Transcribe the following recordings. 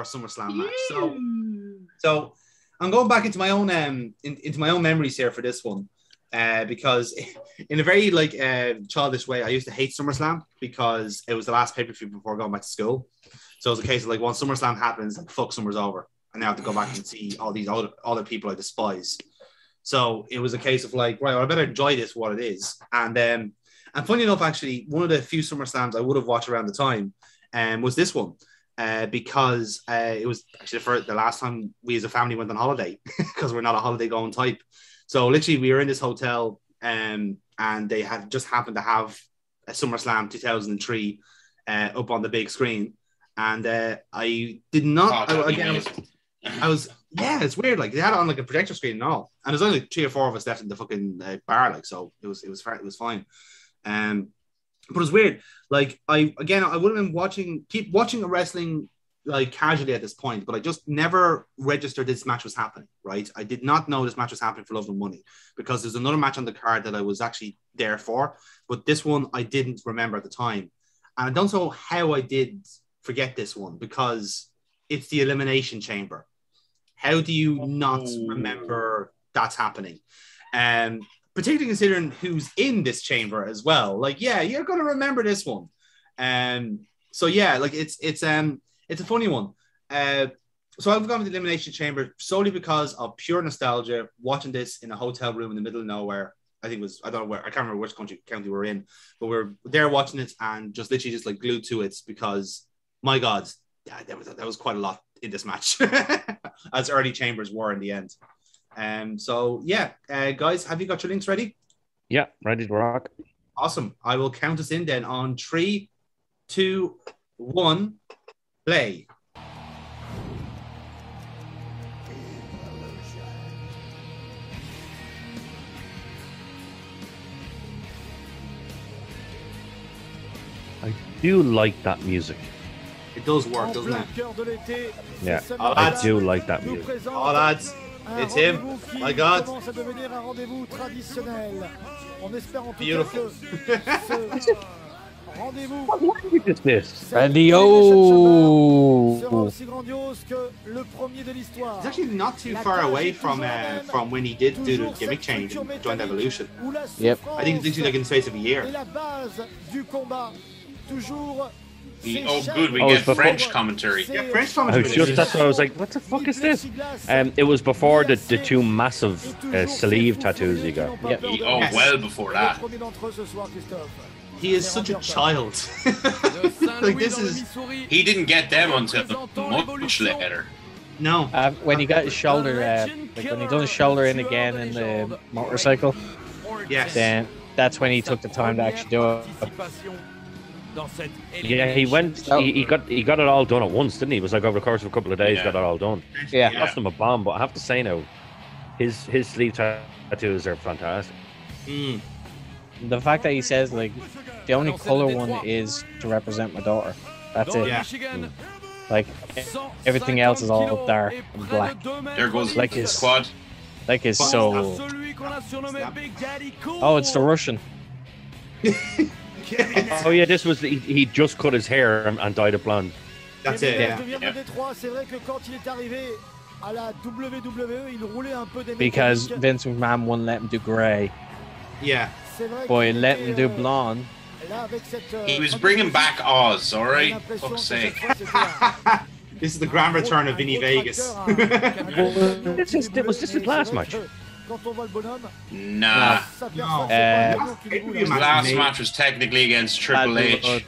SummerSlam match. So I'm going back into my own into my own memories here for this one, because in a very childish way, I used to hate SummerSlam because it was the last pay-per-view before going back to school. So it was a case of like, once SummerSlam happens, like, fuck, summer's over, and now I have to go back and see all these other people I despise. So it was a case of like, right, well, I better enjoy this for what it is. And funny enough, actually, one of the few SummerSlams I would have watched around the time was this one. Because it was actually for the last time we as a family went on holiday, because we're not a holiday going type. So literally we were in this hotel and they had just happened to have a SummerSlam 2003 up on the big screen. And I did not, I was, yeah, it's weird. Like, they had it on like a projector screen and all. And there's only like 3 or 4 of us left in the fucking bar. Like, so it was fine. But it was weird. Like, I would have been keep watching a wrestling like casually at this point, but I just never registered this match was happening, right? I did not know this match was happening for Love and Money, because there's another match on the card that I was actually there for, but this one I didn't remember at the time. And I don't know how I did forget this one, because it's the Elimination Chamber. How do you not remember that's happening? Particularly considering who's in this chamber as well. Like, yeah, you're going to remember this one. So yeah, like it's a funny one. So I've gone with the Elimination Chamber solely because of pure nostalgia, watching this in a hotel room in the middle of nowhere. I think it was, I don't know where, I can't remember which county we're in, but we're there watching it and just literally just like glued to it, because my God, there was quite a lot in this match, as early chambers were in the end. So yeah, guys, have you got your links ready? Yeah, ready to rock. Awesome. I will count us in then on 3, 2, 1, play. I do like that music. It does work, doesn't it? Yeah, I do like that music. Oh, lads, it's him. My God. Beautiful. What language is this? Radio. It's actually not too far away from when he did do the gimmick change and joined Evolution. Yep. I think it's literally like in the space of a year. Good, we get French commentary. Yeah, French commentary. That's what I was like, what the fuck is this? It was before the 2 massive sleeve tattoos he got. Yep. Well before that. He is such a child. Like, this is... He didn't get them until much later. No. When he got his shoulder, like when he done his shoulder in again in the motorcycle. Yes. Then that's when he took the time to actually do it. Yeah, he went. He got it all done at once, didn't he? It was like over the course of a couple of days, got it all done. Yeah, cost him a bomb. But I have to say now, his sleeve tattoos are fantastic. Mm. The fact that he says like the only color one is to represent my daughter. That's it. Yeah. Like everything else is all dark and black. There goes like his squad. Like his soul. Oh, it's the Russian. Oh yeah, this was he just cut his hair and dyed it blonde. That's it. Yeah. Because Vince McMahon wouldn't let him do grey. Yeah. Boy, let him do blonde. He was bringing back Oz, all right. Fuck's sake. This is the grand return of Vinny Vegas. Was this his last match? Nah. No. His last match was technically against Triple H.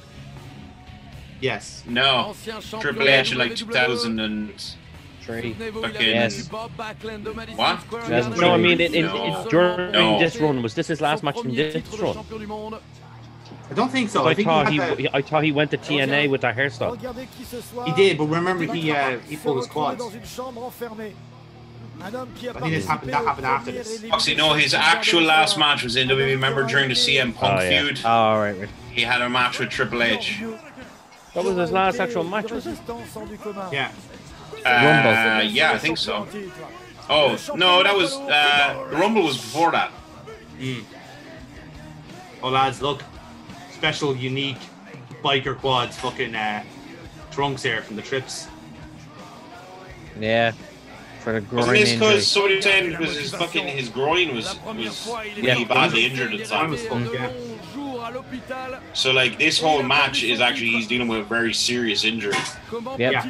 Yes. No. Triple H in like 2003. Yes. What? No, I mean, during this run, was this his last match in this run? I don't think so. I thought he went to TNA with that hairstyle. He did, but remember he pulled his quads. I think that happened after this. Actually, no, his actual last match was in WWE. Remember during the CM Punk feud? Oh, right. He had a match with Triple H. That was his last actual match, was it? Yeah. Rumble. Yeah, I think so. Oh, no, that was... the Rumble was before that. Mm. Oh, lads, look. Special, unique biker quads fucking trunks here from the trips. Yeah. For the groin Wasn't this injury. because somebody was saying it was his groin was really badly injured at the time? So like this whole match is actually he's dealing with a very serious injury. Yep.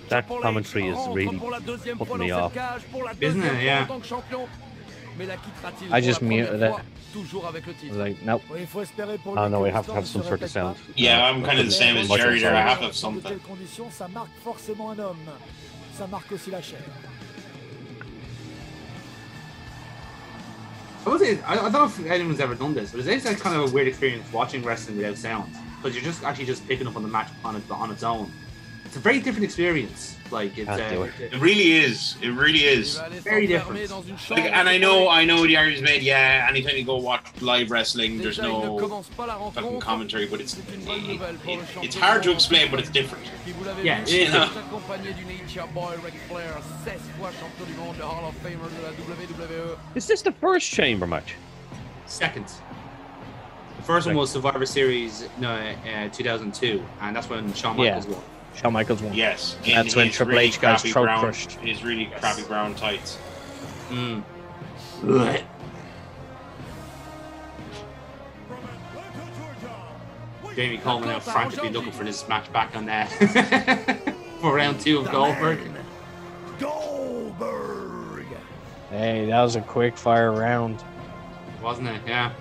That commentary is really putting me off. Isn't it? Yeah. I just muted it. Like, nope. Oh no, we have to have some sort of sound. Yeah, I'm kind of the same as Jerry there. I have to have something. I don't know if anyone's ever done this, but it's kind of a weird experience watching wrestling without sound, because you're just actually just picking up on the match on its own. It's a very different experience. Like it's it really is. It really is. Very different. Like, and I know the argument's made. Yeah, anytime you go watch live wrestling, there's no fucking commentary, but it's hard to explain, but it's different. Yeah, it is. Is this the first chamber match? Second. The first one was Survivor Series 2002, and that's when Shawn Michaels won. Shawn Michaels won. Yes. That's when Triple H got his throat crushed. His really crappy brown tights. Jamie Coleman now frantically looking for this match back on there for round 2 of Goldberg. Hey, that was a quick fire round. Wasn't it? Yeah.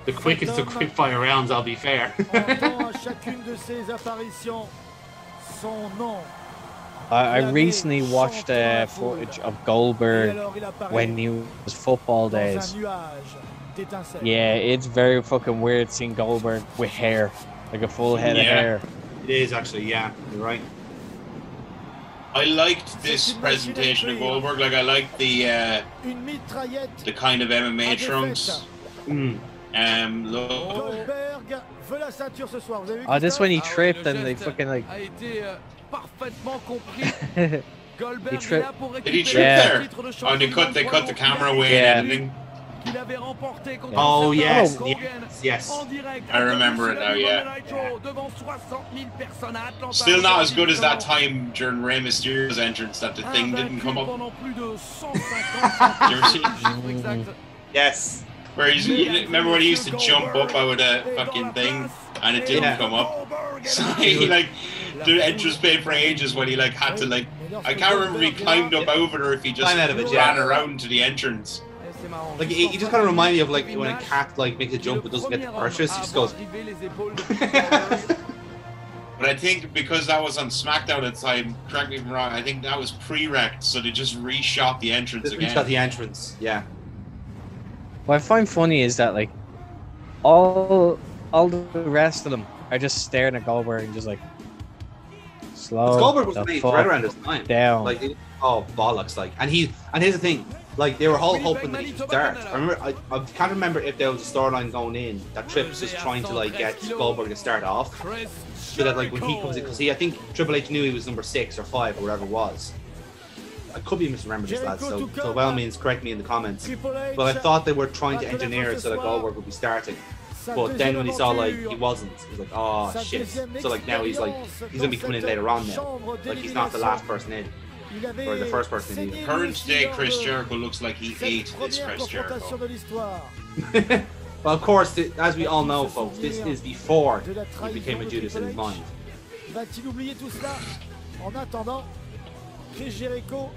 The quickest of quick fire rounds, I'll be fair. I recently watched footage of Goldberg when he was football days. Yeah, it's very fucking weird seeing Goldberg with hair, like a full head of hair. It is actually, yeah, you're right. I liked this presentation of Goldberg. Like I liked the kind of MMA trunks. Oh, this when he tripped and they fucking like. He tripped. Did he trip there? Oh, they cut the camera away and everything. Oh yes, yes. I remember it now. Yeah. Still not as good as that time during Rey Mysterio's entrance that the thing didn't come up. You ever seen? Yes. Where remember when he used to jump up out of the fucking thing and it didn't come up? So he like the entrance played for ages when he like had to like I can't remember if he climbed up over it or if he just ran around to the entrance. Like he just kind of remind me of like when a cat like makes a jump but doesn't get the purchase, he just goes. But I think because that was on SmackDown at the time, correct me if I'm wrong, I think that was pre-rect, so they just reshot the entrance again. Reshot the entrance, yeah. What I find funny is that like all the rest of them are just staring at Goldberg and just like slow. Goldberg was made right around this time. Down. Like bollocks, like and here's the thing. Like they were all hoping that he would start. I remember I can't remember if there was a storyline going in that Tripp was just trying to like get Goldberg to start off. So that like when he comes in, because I think Triple H knew he was number 6 or 5 or whatever it was. I could be misremembering this, lads, so by all means correct me in the comments. But I thought they were trying to engineer it so that Goldberg would be starting. But then when he saw like he wasn't, he was like, oh shit. So like now he's gonna be coming in later on now. Like he's not the last person in. Or the first person in. Current day Chris Jericho looks like he ate this Chris Jericho. Well, of course, as we all know, folks, this is before he became a Judas in his mind. Va-t-il oublier tout cela? En attendant, Chris Jericho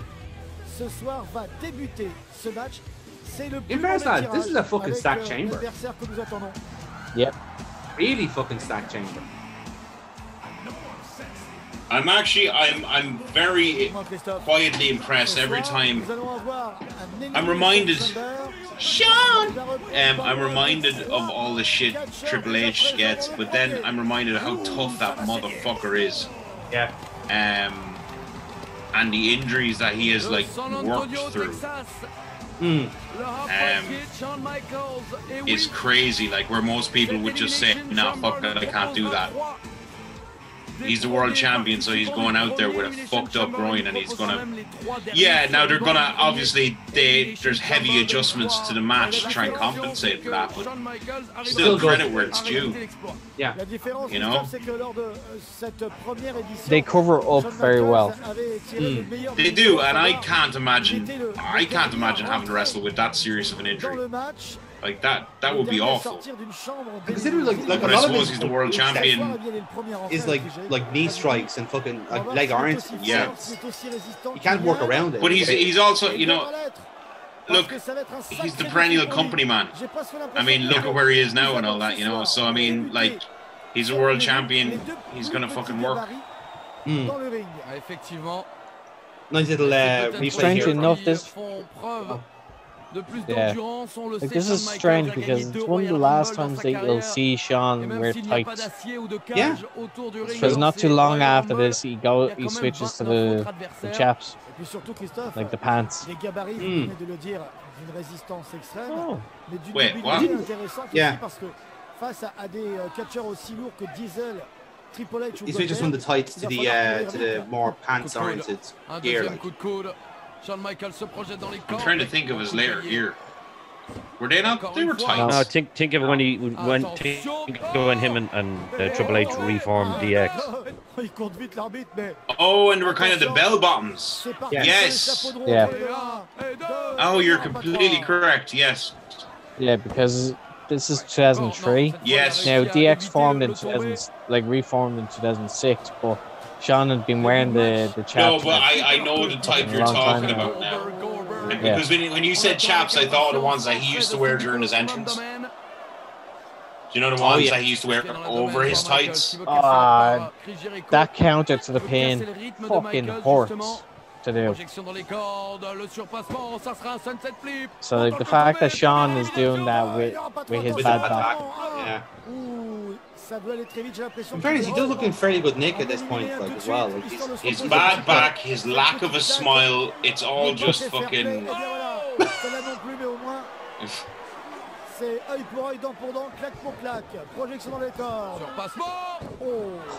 ce soir va débuter ce match. C'est le plus mauvais tirage this is a fucking stacked chamber. L'adversaire que nous attendons. Yep. Really fucking stacked chamber. I'm very quietly impressed every time. I'm reminded, Sean. I'm reminded of all the shit Triple H gets, but then I'm reminded of how tough that motherfucker is. Yeah. And the injuries that he has like worked through. Is crazy. Like where most people would just say, "Nah, fuck that, I can't do that." he's the world champion, so he's going out there with a fucked up groin, and he's gonna. Yeah, now they're gonna obviously there's heavy adjustments to the match to try and compensate for that, but still credit where it's due. Yeah, you know, they cover up very well. They do, and I can't imagine having to wrestle with that serious of an injury. Like that would be awful. Consider like but a I lot suppose of he's the world champion. Is like knee strikes and fucking leg irons. Yeah, you can't work around it. But he's also, you know, look, he's the perennial company man. I mean, look at where he is now and all that, you know. So I mean, like, he's a world champion. He's gonna fucking work. Nice little replay Strange here. enough, this. Yeah, like this is strange because it's one of the last times that you'll see Sean wear tights. Yeah, because not too long after this, he switches to the chaps, like the pants. Oh. Wait, what? Yeah. He switches from the tights to the more pants-oriented gear. Like. I'm trying to think of his later gear. Were they not? They were tight. No, think of when him and Triple H reformed DX. Oh, and they were kind of the bell bottoms. Yes. Yeah. Oh, you're completely correct. Yes. Yeah, because this is 2003. Yes. Now DX formed in reformed in 2006, but Sean had been wearing the chaps. No, but I know the type you're talking about now. Because when you said chaps, I thought of the ones that he used to wear during his entrance. Do you know the ones that he used to wear over his tights? That counter to the pin fucking hurts to do. So like, the fact that Sean is doing that with his bad back. Yeah. In fairness, he does look in fairly good nick at this point, like, as well. Like, his bad back, his lack of a smile, it's all just fucking.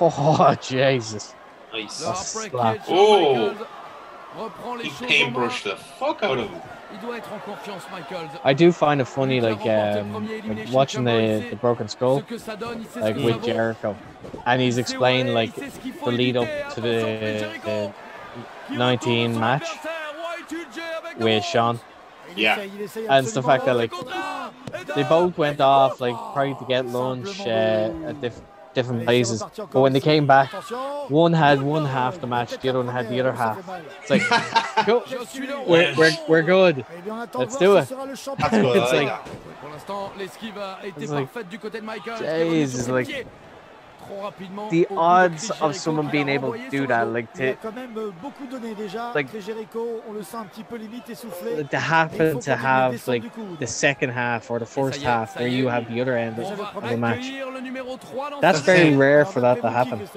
Oh, Jesus. Nice. Oh. He paintbrushed the fuck out of him. I do find it funny, like watching the Broken Skull, like with Jericho, and he's explaining like the lead up to the 19 match with Sean. Yeah, and it's the fact that like they both went off like probably to get lunch at different places, but when they came back, one had one half the match, the other one had the other half. It's like, cool, we're good. Let's do it. That's good. It's like, Jesus, like the odds of someone being able to do that, like to happen to have like the second half or the first half where you have the other end of the match. That's very rare for that to happen.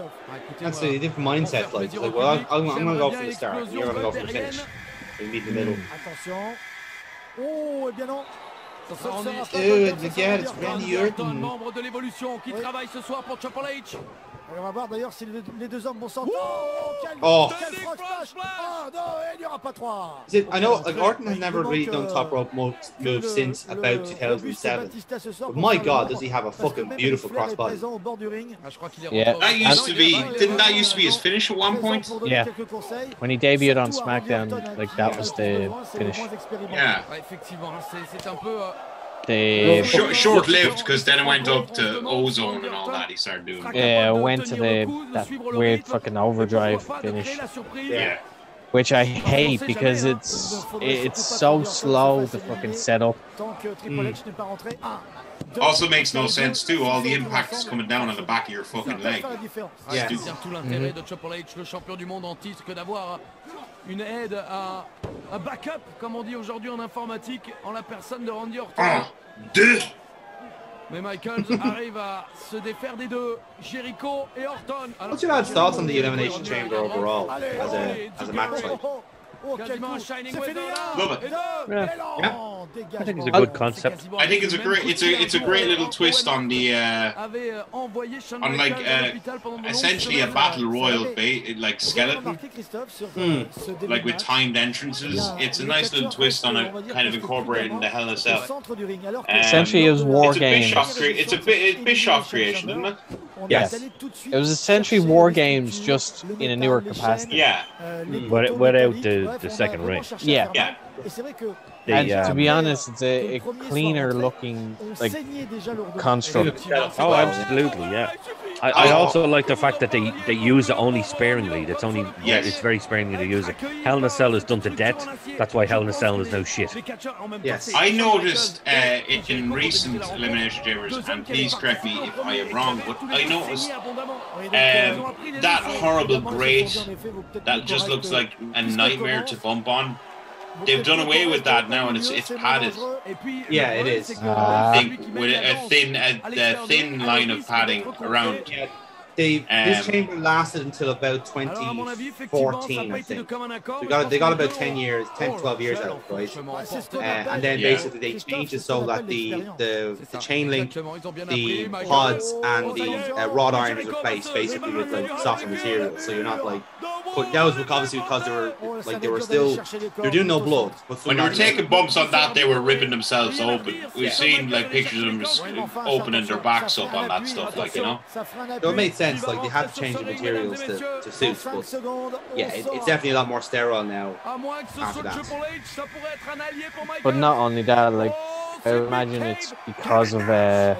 That's a different mindset. Like well, I'm gonna go for the start. You're gonna go for the finish. We meet in the middle. Dude, again, it's Randy Orton. Et on va voir d'ailleurs si les deux hommes vont s'entendre. Oh. Quel frog splash. Ah non, il n'y aura pas trois. I know, like, Orton has never really done top rope moves since about 2007. But my God, does he have a fucking beautiful crossbody. Yeah. That used to be, didn't that used to be his finish at one point? Yeah. When he debuted on SmackDown, like, that was the finish. Yeah. Short-lived, because then it went up to Ozone and all that. He started doing. Yeah, went to that weird fucking overdrive finish. Yeah. Which I hate because it's so slow to fucking set up. Also makes no sense too. All the impact is coming down on the back of your fucking leg. Yeah. Une aide à un backup, comme on dit aujourd'hui en informatique, en la personne de Randy Orton. Mais Michaels arrive à se défaire des deux, Jericho et Orton. What's your guys' thoughts on the Elimination Chamber overall as a match fight? Quasiment un Shining Wizard. Love it. Yeah. I think it's a good concept. I think it's a great little twist on the essentially a battle royal like skeleton, like with timed entrances. It's a nice little twist on it, kind of incorporating the Hell in a Cell. Essentially, it was war games. It's a Bischoff creation, isn't it? Yes. It was essentially war games, just in a newer capacity. Yeah. But without the second ring. Yeah. Yeah. And to be honest, it's a cleaner looking like construct. Oh, absolutely, yeah. I also like the fact that they use it only sparingly. It's very sparingly to use it. Hell in a Cell is done to death. That's why Hell in a Cell is no shit. Yes. I noticed in recent Elimination Chambers, and please correct me if I am wrong, but I noticed that horrible grate that just looks like a nightmare to bump on. They've done away with that now, and it's padded. Yeah, it is. I think with a thin line of padding around. Yeah, this chamber lasted until about 2014, I think. So they got about 10 years, 10, 12 years out of it, right? And then basically they changed it so that the chain link, the pods, and the wrought iron is replaced basically with like softer material. So you're not like. But that was obviously because they were doing no blood. When they were taking bumps on that, they were ripping themselves open. We've seen like pictures of them opening their backs up on that stuff, like, you know. So it made sense. Like they had to change the materials to suit. But yeah, it's definitely a lot more sterile now after that. But not only that, like I imagine it's because of the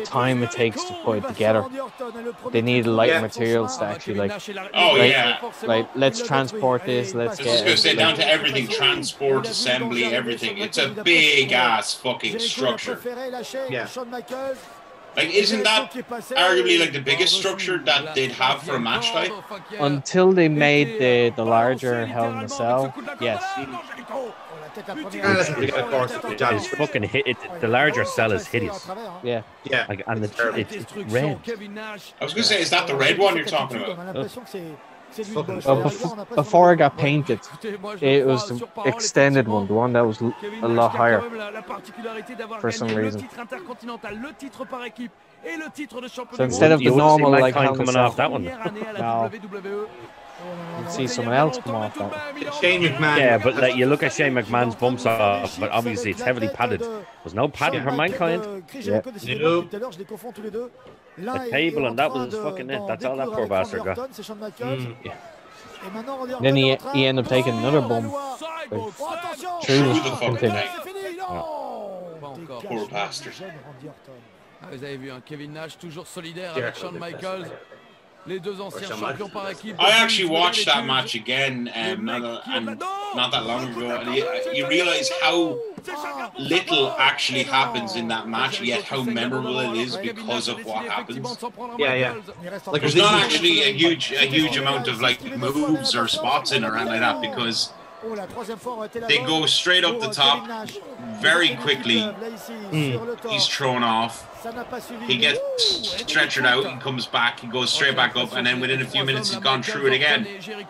time it takes to put it together. They need light materials to actually like let's transport this. I was just gonna say down to everything, transport, assembly, everything. It's a big ass fucking structure. Yeah. Like, isn't that arguably like the biggest structure that they'd have for a match type? Until they made the larger Hell in a Cell, yes. It's fucking hit. The larger cell is hideous. Yeah. Yeah. Like, and it's red. I was gonna say, is that the red one you're talking about? Before it got painted, it was the extended one, the one that was a lot higher for some reason. So instead of the normal like coming off that one, no, you'd see someone else come off that one. Shane McMahon. Yeah, but like you look at Shane McMahon's bumps off, but obviously it's heavily padded. There's no padding for Mankind. Yeah. The table and that was fucking it. That's all that poor bastard got. Yeah. Then he ended up taking another bump through the fucking thing. Poor bastard. Vous avez vu, Kevin Nash toujours solidaire avec Shawn Michaels. Les deux anciens champions par équipe. I actually watched that match again not that long ago, and you realize how little actually happens in that match, yet how memorable it is because of what happens. Yeah. Like, there's not actually a huge amount of like moves or spots in or anything like that, because they go straight up the top very quickly. He's thrown off. He gets stretchered out. He comes back. He goes straight back up, and then within a few minutes, he's gone through it again. I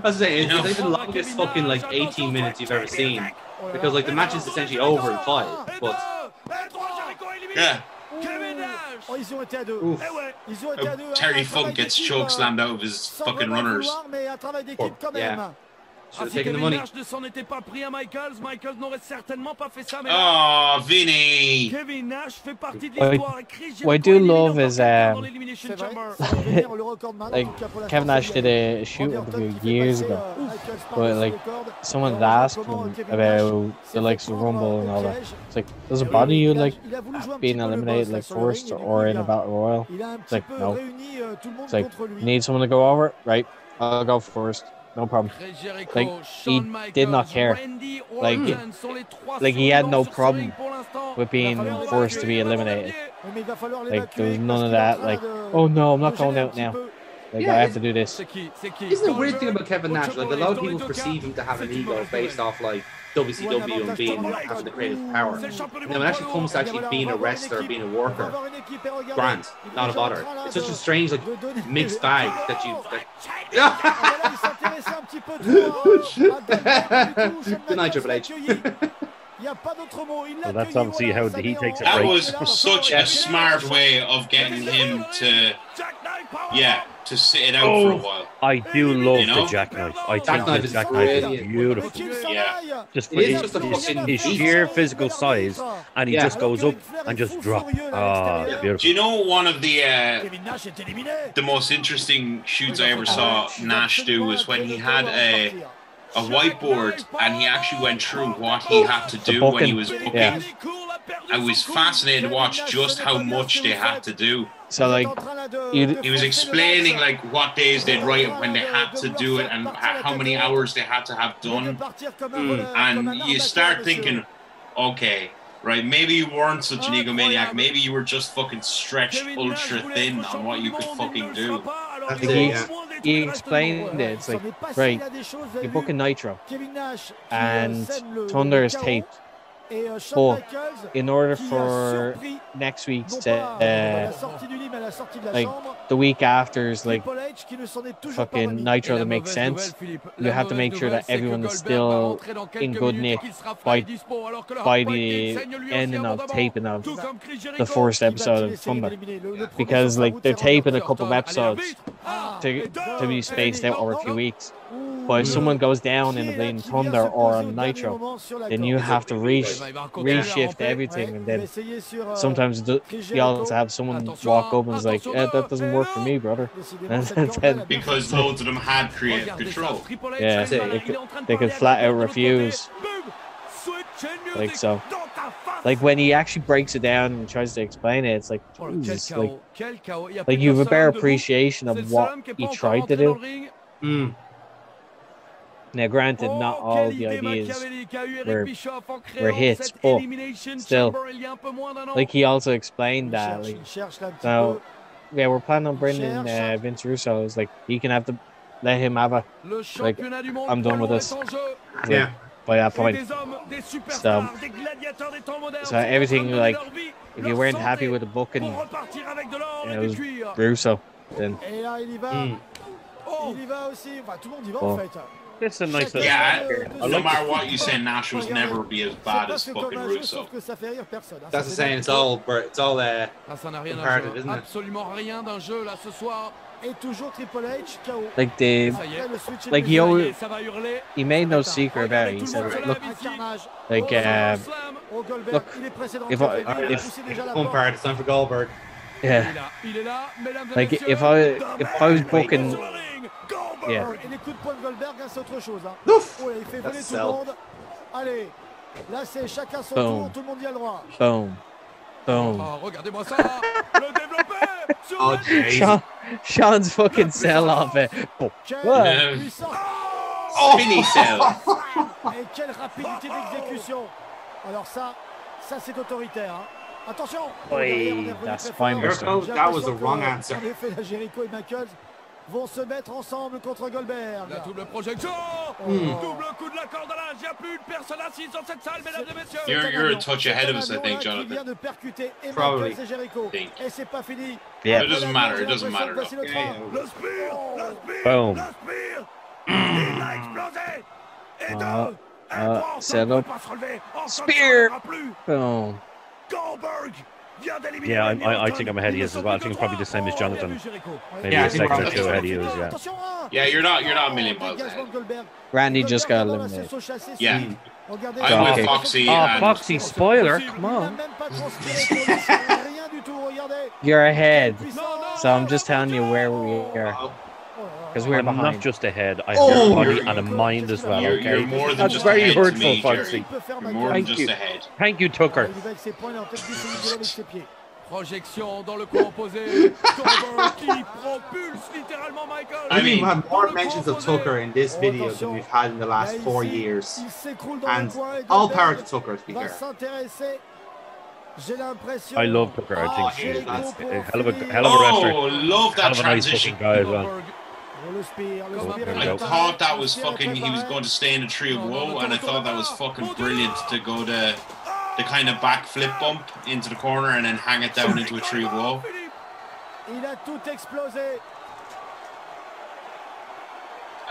was saying, it's like the longest fucking like 18 minutes you've ever seen, because like the match is essentially over in 5. But yeah. Terry Funk gets choke slammed out of his fucking runners. Yeah. Should have taken the money. Oh, Vinny! What I do love is like Kevin Nash did a shoot interview years ago, but like someone had asked him about the likes of Rumble and all that. It's like, does it bother you like being eliminated like first or in a battle royal? It's like, no. It's like, need someone to go over? Right, I'll go first. No problem. Like, he did not care. Like he had no problem with being forced to be eliminated. Like, there was none of that. Like, oh no, I'm not going out now. Like, I have to do this. Isn't the weird thing about Kevin Nash? Like, a lot of people perceive him to have an ego based off like WCW and being having the creative power. And then when it actually comes to actually being a wrestler, being a worker, grand, not a bother. It's such a strange like mixed bag that you. Good night, Triple H. Well, that's obviously how he takes it. That was such a smart way of getting him to, to sit it out for a while. I do love the jackknife. I think the jackknife is beautiful. Yeah. Just for his sheer physical size, and he just goes up and just drops. Oh, beautiful. Do you know one of the most interesting shoots I ever saw Nash do was when he had a whiteboard and he actually went through what he had to do when he was booking. Yeah. I was fascinated to watch just how much they had to do. So like, he was explaining like what days they'd write when they had to do it and how many hours they had to have done. And you start thinking, okay, right, maybe you weren't such an egomaniac. Maybe you were just fucking stretched ultra thin on what you could fucking do. He explained it. It's like, right, you're booking Nitro, and Thunder is taped. But in order for next week's like the week after's like fucking Nitro to make sense, you have to make sure that everyone is still in good nick by the ending of taping of the first episode of Thunder, because like they're taping a couple of episodes to be spaced out over a few weeks. But if someone goes down in a Bleeding Thunder or on Nitro, then you have to reshift everything, and then sometimes you also have someone walk up and is like, that doesn't work for me, brother. And then, because loads of them had creative control. Yeah, they could flat out refuse. Like so. Like when he actually breaks it down and tries to explain it, it's like, Jesus, like you have a better appreciation of what he tried to do. Now, granted, not all the ideas were hits, but still, like he also explained that, like, so yeah, we're planning on bringing Vince Russo. It's like he can have to let him have a like. I'm done with this. Yeah. By that point, so everything, like, if you weren't happy with the booking, it was Russo. Then. It's a nice no matter what you say, Nash was never be as bad as fucking Russo. That's the saying. It's all comparative, isn't it? Like he made no secret about it. He said, look, like look, if umpire, it's time for Goldberg. Yeah, like if I was booking. Yeah. That's sell. Boom. Boom. Oh, Sean's fucking sell off it. Spinny sell. Et quelle rapidité d'exécution. Alors ça c'est autoritaire. Attention. That's fine. That was the wrong answer. Jericho et Michaels vont se mettre ensemble contre Goldberg. La double projection. Double coup de la corde à linge. Il n'y a plus de personne assise dans cette salle, mesdames et messieurs. You're a touch ahead of us, I think, Jonathan. Probably. Et c'est pas fini. Yeah. It doesn't matter. It doesn't matter. Le spire. Boom. Le spire. Il a explosé. Et deux. Set up. Spear. Boom. Goldberg. Yeah, I think I'm ahead of you as well. I think I'm probably the same as Jonathan. Maybe Yeah, a second or two ahead of you, yeah. Yeah, you're not a million miles ahead. Randy just got eliminated. Yeah. I'm with Foxy. Oh, Foxy, spoiler. Come on. You're ahead. So I'm just telling you where we are. Because we're behind. I'm not just ahead. I have a body and a mind as well. Okay? You're more than That's just very ahead hurtful, to me, Foxy. You're more than just ahead. Thank you, Tucker. Projection dans le coin opposé. Goldberg qui propulse littéralement Michael. I mean, we have more mentions of Tucker in this video than we've had in the last 4 years. And all power to Tucker, to be fair. I love Tucker. I think he's a hell of a wrestler. Oh, love that transition. Nice guy as well. I thought that was fucking. He was going to stay in the Tree of Woe, and I thought that was fucking brilliant to go to the kind of backflip bump into the corner and then hang it down into a Tree of Woe.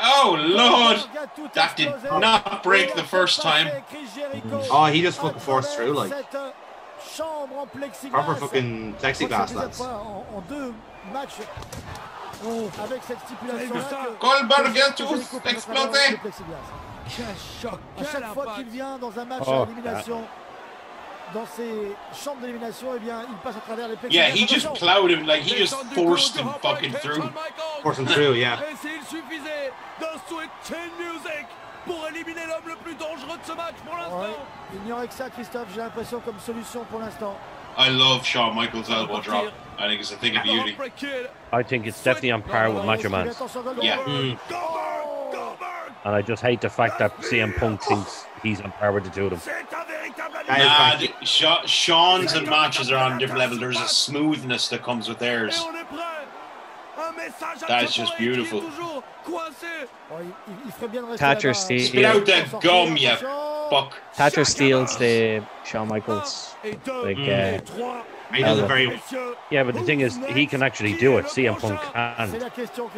Oh, Lord. That did not break the first time. Oh, he just fucking forced through, like. Proper fucking plexiglass, lads. Goldberg a tous exploté. À chaque fois qu'il vient dans un match à élimination, dans ces chambres d'élimination, eh bien, il passe à travers les plexiglas. Yeah, he just plowed him, like he just forced him fucking through. Forced him through, yeah. Et s'il suffisait d'un switch chain music pour éliminer l'homme le plus dangereux de ce match pour l'instant. Il n'y aurait que ça, Christophe, j'ai l'impression, comme solution pour l'instant. I love Shawn Michaels' elbow drop. I think it's a thing of beauty. I think it's definitely on par with Macho Man's. Yeah. And I just hate the fact that CM Punk thinks he's on par with the two of them. Nah, Shawn's and matches are on a different level. There's a smoothness that comes with theirs. That's just beautiful. Thatcher Spit out that gum, you fuck. Thatcher steals the Shawn Michaels. Like, he does it very well. Yeah, but the thing is, he can actually do it. CM Punk can't.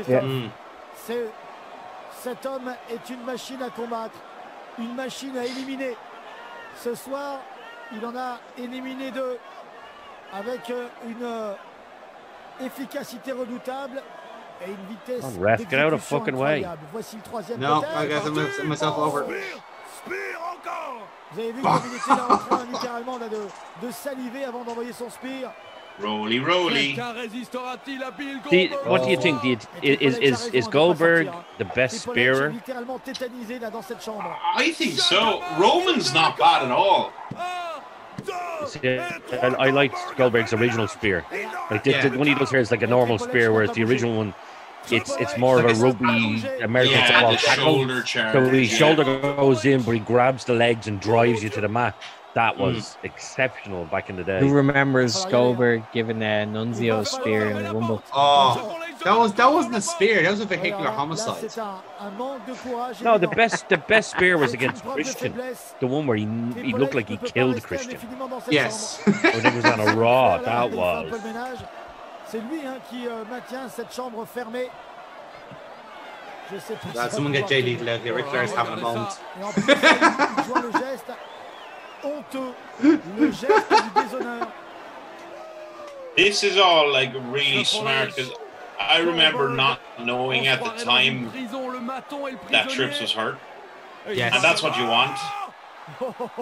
Yeah. Cet homme est une machine à combattre, une machine à éliminer. Ce soir, il en a éliminé 2 avec une efficacité redoutable et une vitesse d'exécution incroyable. Voici le 3e. No, I got myself over. Vous avez vu comme il était là en train littéralement là, de saliver avant d'envoyer son spear. Roly, roly. What do you think? Is Goldberg the best spearer? I think so. Roman's not bad at all. See, I liked Goldberg's original spear. Like when he does here, it's like a normal spear, whereas the original one, it's more of a rugby American football tackle. So his shoulder goes in, but he grabs the legs and drives you to the mat. That was exceptional back in the day. Who remembers Goldberg giving Nunzio a spear in the Rumble? Oh, that wasn't a spear. That was a vehicular homicide. No, the best spear was against Christian. The one where he looked like he killed Christian. Yes. Oh, that was on a Raw. That was. C'est lui qui maintient cette chambre fermée. Someone get Jay Lethal out here. Ric Flair's having a moment. This is all like really smart because I remember not knowing at the time that Trips was hurt. Yes. And that's what you want.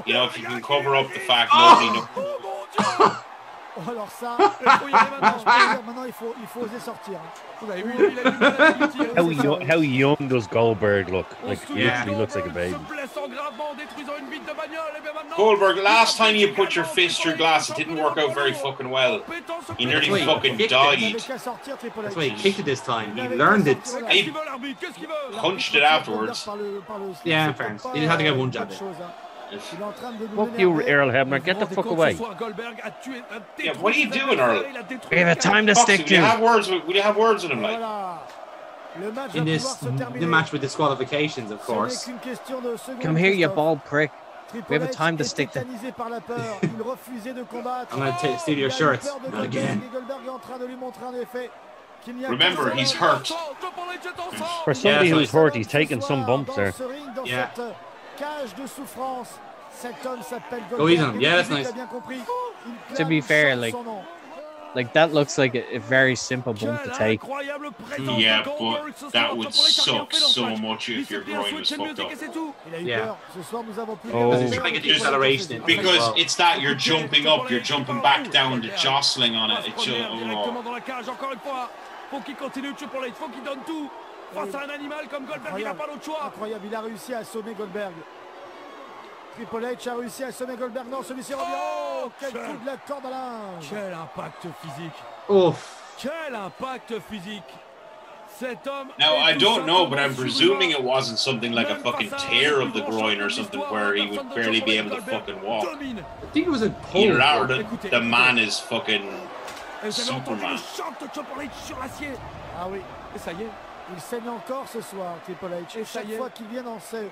You know, if you can cover up the fact nobody knows. Alors ça, maintenant il faut oser sortir. How young does Goldberg look? Like he literally looks like a baby. Goldberg, last time you put your fist through glass, it didn't work out very fucking well. He nearly fucking died. That's why he kicked it this time. He learned it. He punched it afterwards. Yeah, in fairness. He had to get one jab in. Fuck you, Earl Hebner. Get the fuck away. Yeah, what are you doing, Earl? We have a time to stick to. Will you have words with him, like? In the match with disqualifications, of course. Come here, you bald prick. We have a time to stick to. I'm going to steal your shirts. Not again. Remember, he's hurt. For somebody who's hurt, he's taking some bumps there. Yeah. Go easy on him. Yeah, that's nice. To be fair, like that looks like a very simple bump to take. Yeah, but that would suck so much if your groin was fucked up. Yeah. Because it's that you're jumping up, you're jumping back down, the jostling on it. It's just, Face à un animal comme Goldberg, il n'a pas d'autre choix. Incroyable, il a réussi à assommer Goldberg. Triple H a réussi à assommer Goldberg. Non, celui-ci revient. Oh, quel coup de la corde à linge. Quel impact physique. Ouf. Quel impact physique. Cet homme. Now, I don't know, but I'm presuming it wasn't something like a fucking tear of the groin or something where he would barely be able to fucking walk. I think it was a pull. Either that or the man is fucking Superman. Ah oui. Et ça y est. Il saigne encore ce soir, Triple H. Et chaque fois qu'il vient dans ce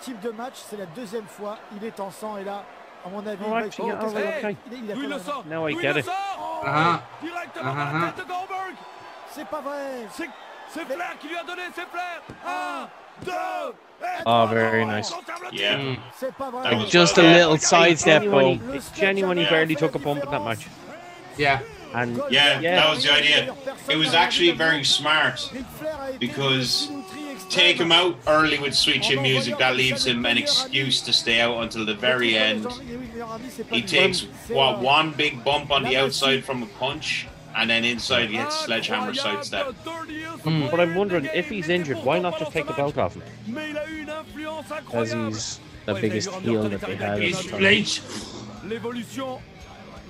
type de match, c'est la deuxième fois. Il est en sang et là, à mon avis, il le sort. Now I get it. Direct dans la tête de Goldberg. C'est pas vrai. C'est Flair qui lui a donné, c'est Flair. 1, 2, Oh, very nice. Yeah. Like just a little sidestep, He genuinely barely took a bump in that match. Yeah. And Yeah, that was the idea. It was actually very smart because take him out early with Sweet Chin Music, that leaves him an excuse to stay out until the very end. He takes one big bump on the outside from a punch, and then inside he hits sledgehammer sidestep. But I'm wondering, if he's injured, why not just take the belt off him? Because he's the biggest heel that they had.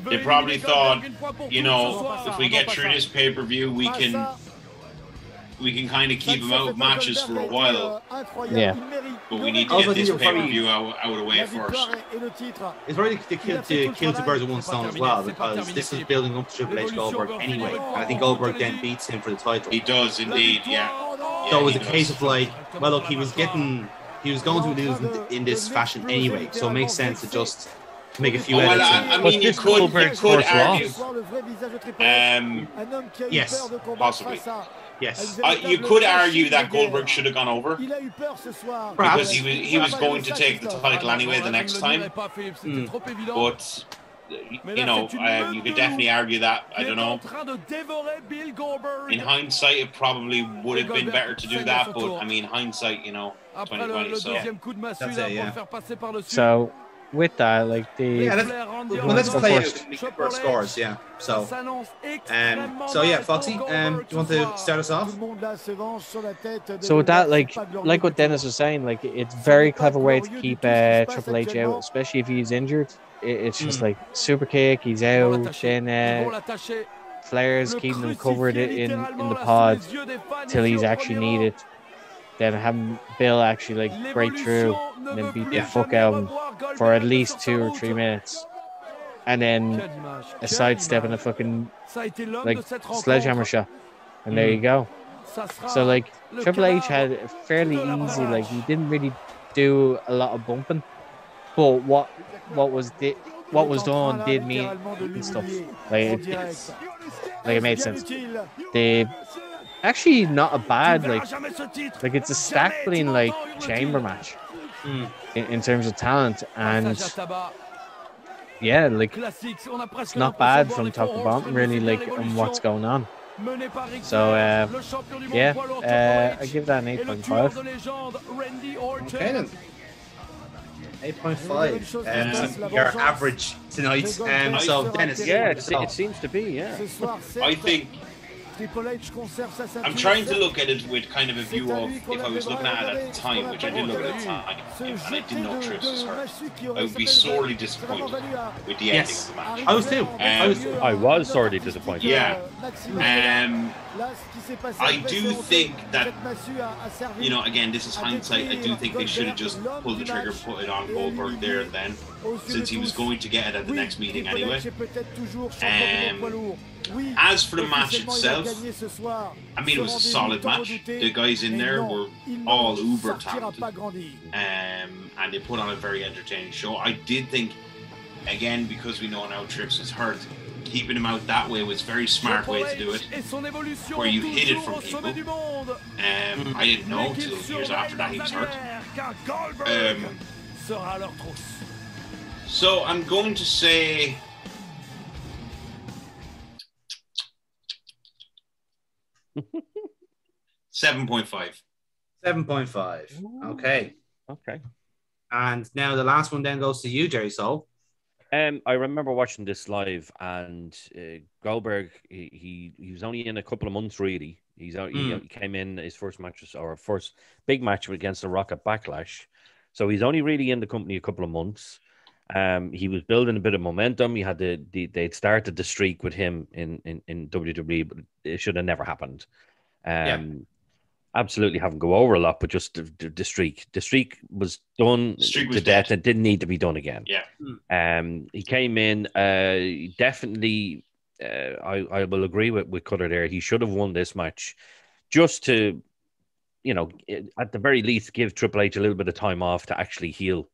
They probably thought, you know, if we get through this pay-per-view, we can kind of keep him out of matches for a while. Yeah. But we need to get this pay-per-view out of the way first. It's very to kill two birds with one stone as well, because this is building up to Triple H Goldberg anyway. And I think Goldberg then beats him for the title. He does indeed, yeah. So it was a case of like, well, look, he was going to lose in this fashion anyway, so it makes sense to just make a few edits. I mean, you could argue. Yes, possibly. Yes. You could argue that Goldberg should have gone over because he was going to take the title anyway the next time. But you know, you could definitely argue that. I don't know. In hindsight, it probably would have been better to do that. But I mean, hindsight, you know, 2020. So that's it. Yeah. So with that, like let's play it for scores. Yeah. So yeah, Foxy, do you want to start us off? So with that, like what Dennis was saying, like it's very clever way to keep Triple H out, especially if he's injured. It's just like super kick, he's out, then Flair's keeping him covered in the pod till he's actually needed. Then have Bill actually like break through and then beat the fuck out of him for at least 2 or 3 minutes. And then a sidestep and a fucking like sledgehammer shot. And there you go. So like Triple H had a fairly easy, like he didn't really do a lot of bumping. But what was done did mean stuff. Like it made sense. They actually not a bad like it's a stack between like chamber match in terms of talent, and yeah, like it's not bad from top to bottom really, like on what's going on. So I give that an 8.5. Okay then. 8.5. Your average tonight. So Dennis. Yeah, it seems to be. Yeah. I think. I'm trying to look at it with kind of a view of if I was looking at it at the time, which I did look at the time, and I didn't know Trish was hurt, I would be sorely disappointed with the ending of the match. I was too. I was sorely disappointed. Yeah. I do think that, you know, again, this is hindsight. I do think they should have just pulled the trigger, put it on Goldberg there and then, since he was going to get it at the next meeting anyway. As for the match itself, I mean, it was a solid match. The guys in there were all uber talented, and they put on a very entertaining show. I did think, again, because we know now Trips is hurt, keeping him out that way was a very smart way to do it, where you hid it from people. I didn't know until years after that he was hurt. So I'm going to say 7.5. 7.5. Okay. And now the last one then goes to you, Gerry Soul. I remember watching this live, and Goldberg, he was only in a couple of months really. He came in his first match, or first big match against The Rock at Backlash. So he's only really in the company a couple of months. He was building a bit of momentum. He had they'd started the streak with him in WWE, but it should have never happened. Absolutely haven't go over a lot, but just the streak. The streak was done to death. It didn't need to be done again. Yeah. He came in. Definitely, I will agree with Cutter there. He should have won this match, just to, you know, at the very least, give Triple H a little bit of time off to actually heal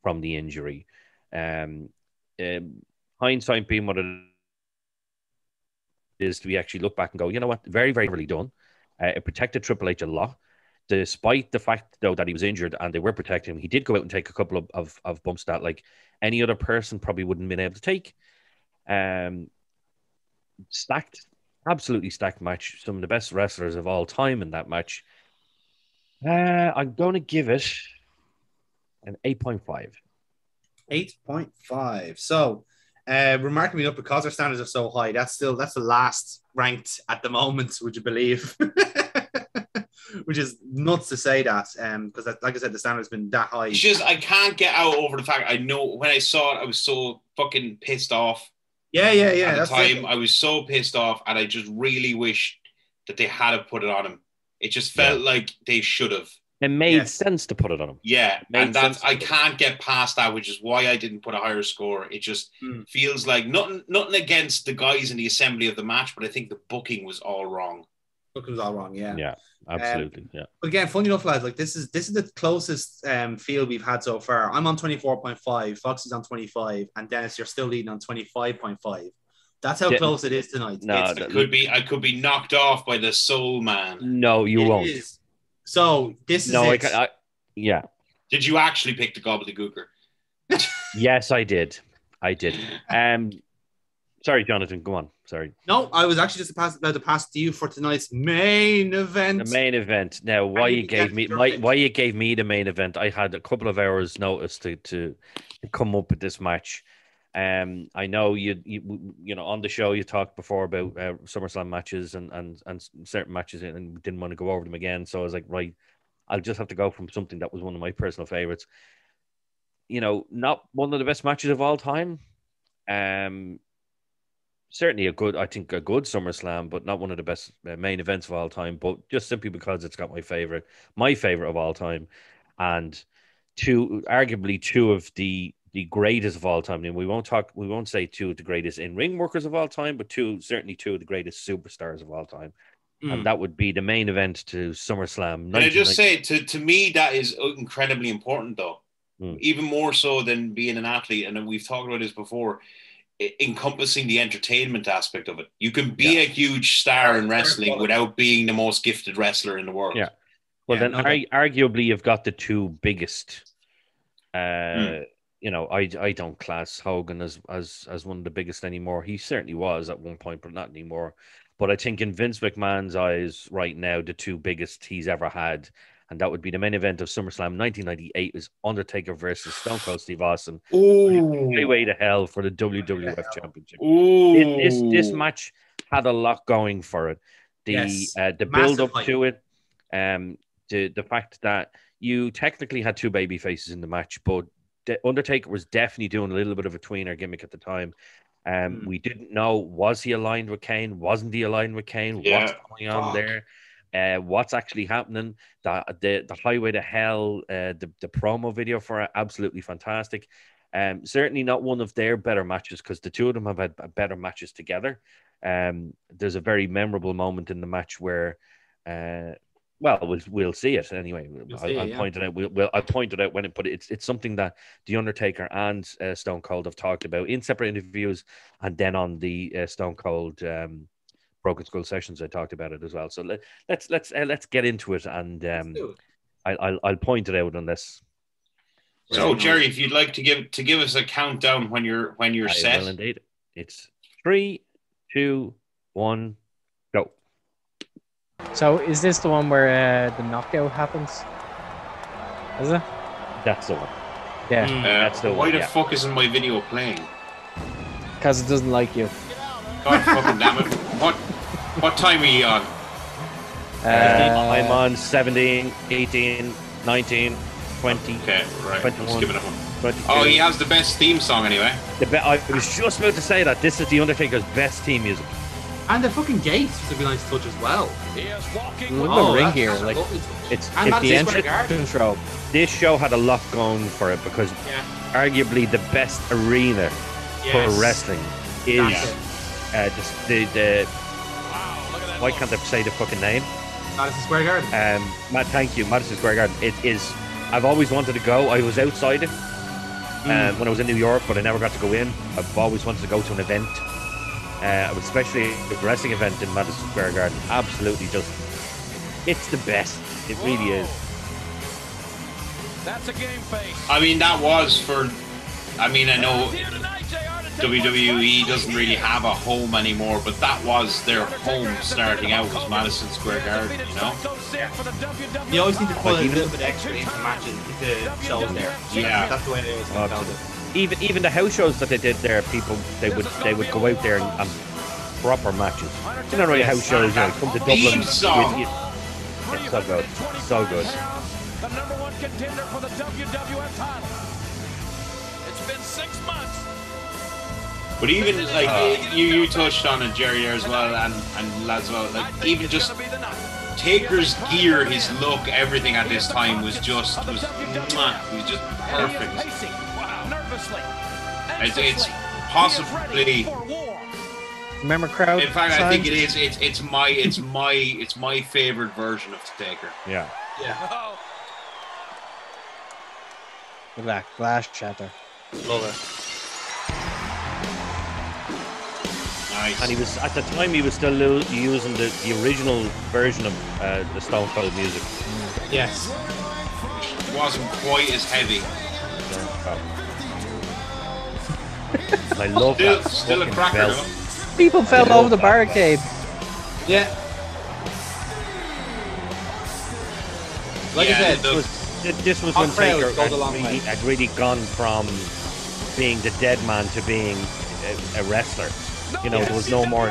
from the injury. Hindsight being what it is, to be actually look back and go, you know what, very, very early done. It protected Triple H a lot. Despite the fact, though, that he was injured and they were protecting him, he did go out and take a couple of bumps that, like, any other person probably wouldn't have been able to take. Stacked, absolutely stacked match. Some of the best wrestlers of all time in that match. I'm going to give it an 8.5. 8.5. So, remarkably enough, because our standards are so high, that's the last ranked at the moment, would you believe? Which is nuts to say that, because like I said, the standard's been that high. It's just I can't get out over the fact I know when I saw it, I was so fucking pissed off. Yeah. At the time, I was so pissed off, and I just really wish that they had to put it on him. It just felt like they should have. It made sense to put it on him. Yeah, and that I can't get past that, which is why I didn't put a higher score. It just feels like nothing against the guys in the assembly of the match, but I think the booking was all wrong. Booking was all wrong, yeah. Yeah, absolutely, yeah. But again, funny enough, lads, like this is the closest field we've had so far. I'm on 24.5, Fox is on 25, and Dennis, you're still leading on 25.5. That's how close it is tonight. No, I could be knocked off by the Soul Man. No, you won't. Is. So this is yeah. Did you actually pick the gobbledygooker? Yes, I did. Sorry, Jonathan, go on. Sorry. No, I was actually just about to pass to you for tonight's main event. The main event. Now, why you gave me the main event? I had a couple of hours notice to come up with this match. I know you know on the show you talked before about Summerslam matches and certain matches and didn't want to go over them again. So I was like, right, I'll just have to go from something that was one of my personal favorites. You know, not one of the best matches of all time. Certainly a good SummerSlam, but not one of the best main events of all time. But just simply because it's got my favorite of all time, and arguably two of the greatest of all time. I mean, we won't say two of the greatest in-ring workers of all time, but certainly two of the greatest superstars of all time. And that would be the main event to SummerSlam. Can I just say, to me, that is incredibly important, though. Even more so than being an athlete. And we've talked about this before, encompassing the entertainment aspect of it. You can be a huge star in wrestling without being the most gifted wrestler in the world. Yeah. Well, arguably, you've got the two biggest. You know, I don't class Hogan as one of the biggest anymore. He certainly was at one point, but not anymore. But I think in Vince McMahon's eyes right now, the two biggest he's ever had, and that would be the main event of SummerSlam 1998 is Undertaker versus Stone Cold Steve Austin. Highway to Hell for the WWF Championship. This match had a lot going for it. The build up to it, the fact that you technically had two baby faces in the match, but the Undertaker was definitely doing a little bit of a tweener gimmick at the time. We didn't know, was he aligned with Kane? Wasn't he aligned with Kane? What's going on there? What's actually happening? The Highway to Hell, the promo video for it, absolutely fantastic. Certainly not one of their better matches because the two of them have had better matches together. There's a very memorable moment in the match where, we'll see it anyway. I'll point it out. I'll point it out when it's something that the Undertaker and Stone Cold have talked about in separate interviews, and then on the Stone Cold Broken Skull sessions, I talked about it as well. So let's get into it, and I'll point it out on this. So, Gerry, if you'd like to give us a countdown when you're set. Well, indeed. It's 3, 2, 1, go. So, is this the one where the knockout happens? Is it? That's the one. Yeah. That's the one. Why the fuck isn't my video playing? Because it doesn't like you. God fucking damn it. What time are you on? I'm on 17, 18, 19, 20. Okay, right. 21, let's give it a one. 22. Oh, he has the best theme song anyway. I was just about to say that. This is The Undertaker's best theme music. And the fucking gate would be nice to touch as well. Look at the ring here. Like, it's the entrance control. This show had a lot going for it because arguably the best arena for wrestling is the why can't I say the fucking name? Madison Square Garden. Thank you, Madison Square Garden. It is. I've always wanted to go. I was outside it when I was in New York, but I never got to go in. I've always wanted to go to an event, especially a wrestling event in Madison Square Garden. Absolutely, just It's the best. It really is. That's a game face. I mean, that was for. I mean, I know WWE doesn't really have a home anymore, but that was their home starting out, was Madison Square Garden, you know? You always need to put a little bit extra into matches, into shows there. Yeah. That's the way it is. Even the house shows that they did there, people they would go out there and proper matches. You know, right? House shows, come to Dublin. It's so good, so good. The #1 contender for the WWF title. It's been 6 months. But even like you touched on it, Jerry, there as well, and lads as well. Like even just Taker's gear, his look, everything at this time was just perfect. It's possibly. Remember crowd? In fact, I think it is. It's my favorite version of Taker. Yeah. Yeah. Look at that glass shatter. Love it. Nice. And he was at the time he was still using the original version of the Stone Cold music. Yes. It wasn't quite as heavy. I love that. Still a fucking cracker. belt. Though. People fell over the barricade. Yeah. Like I said, This was when Taker had really gone from being the dead man to being a wrestler. You know, there was no more,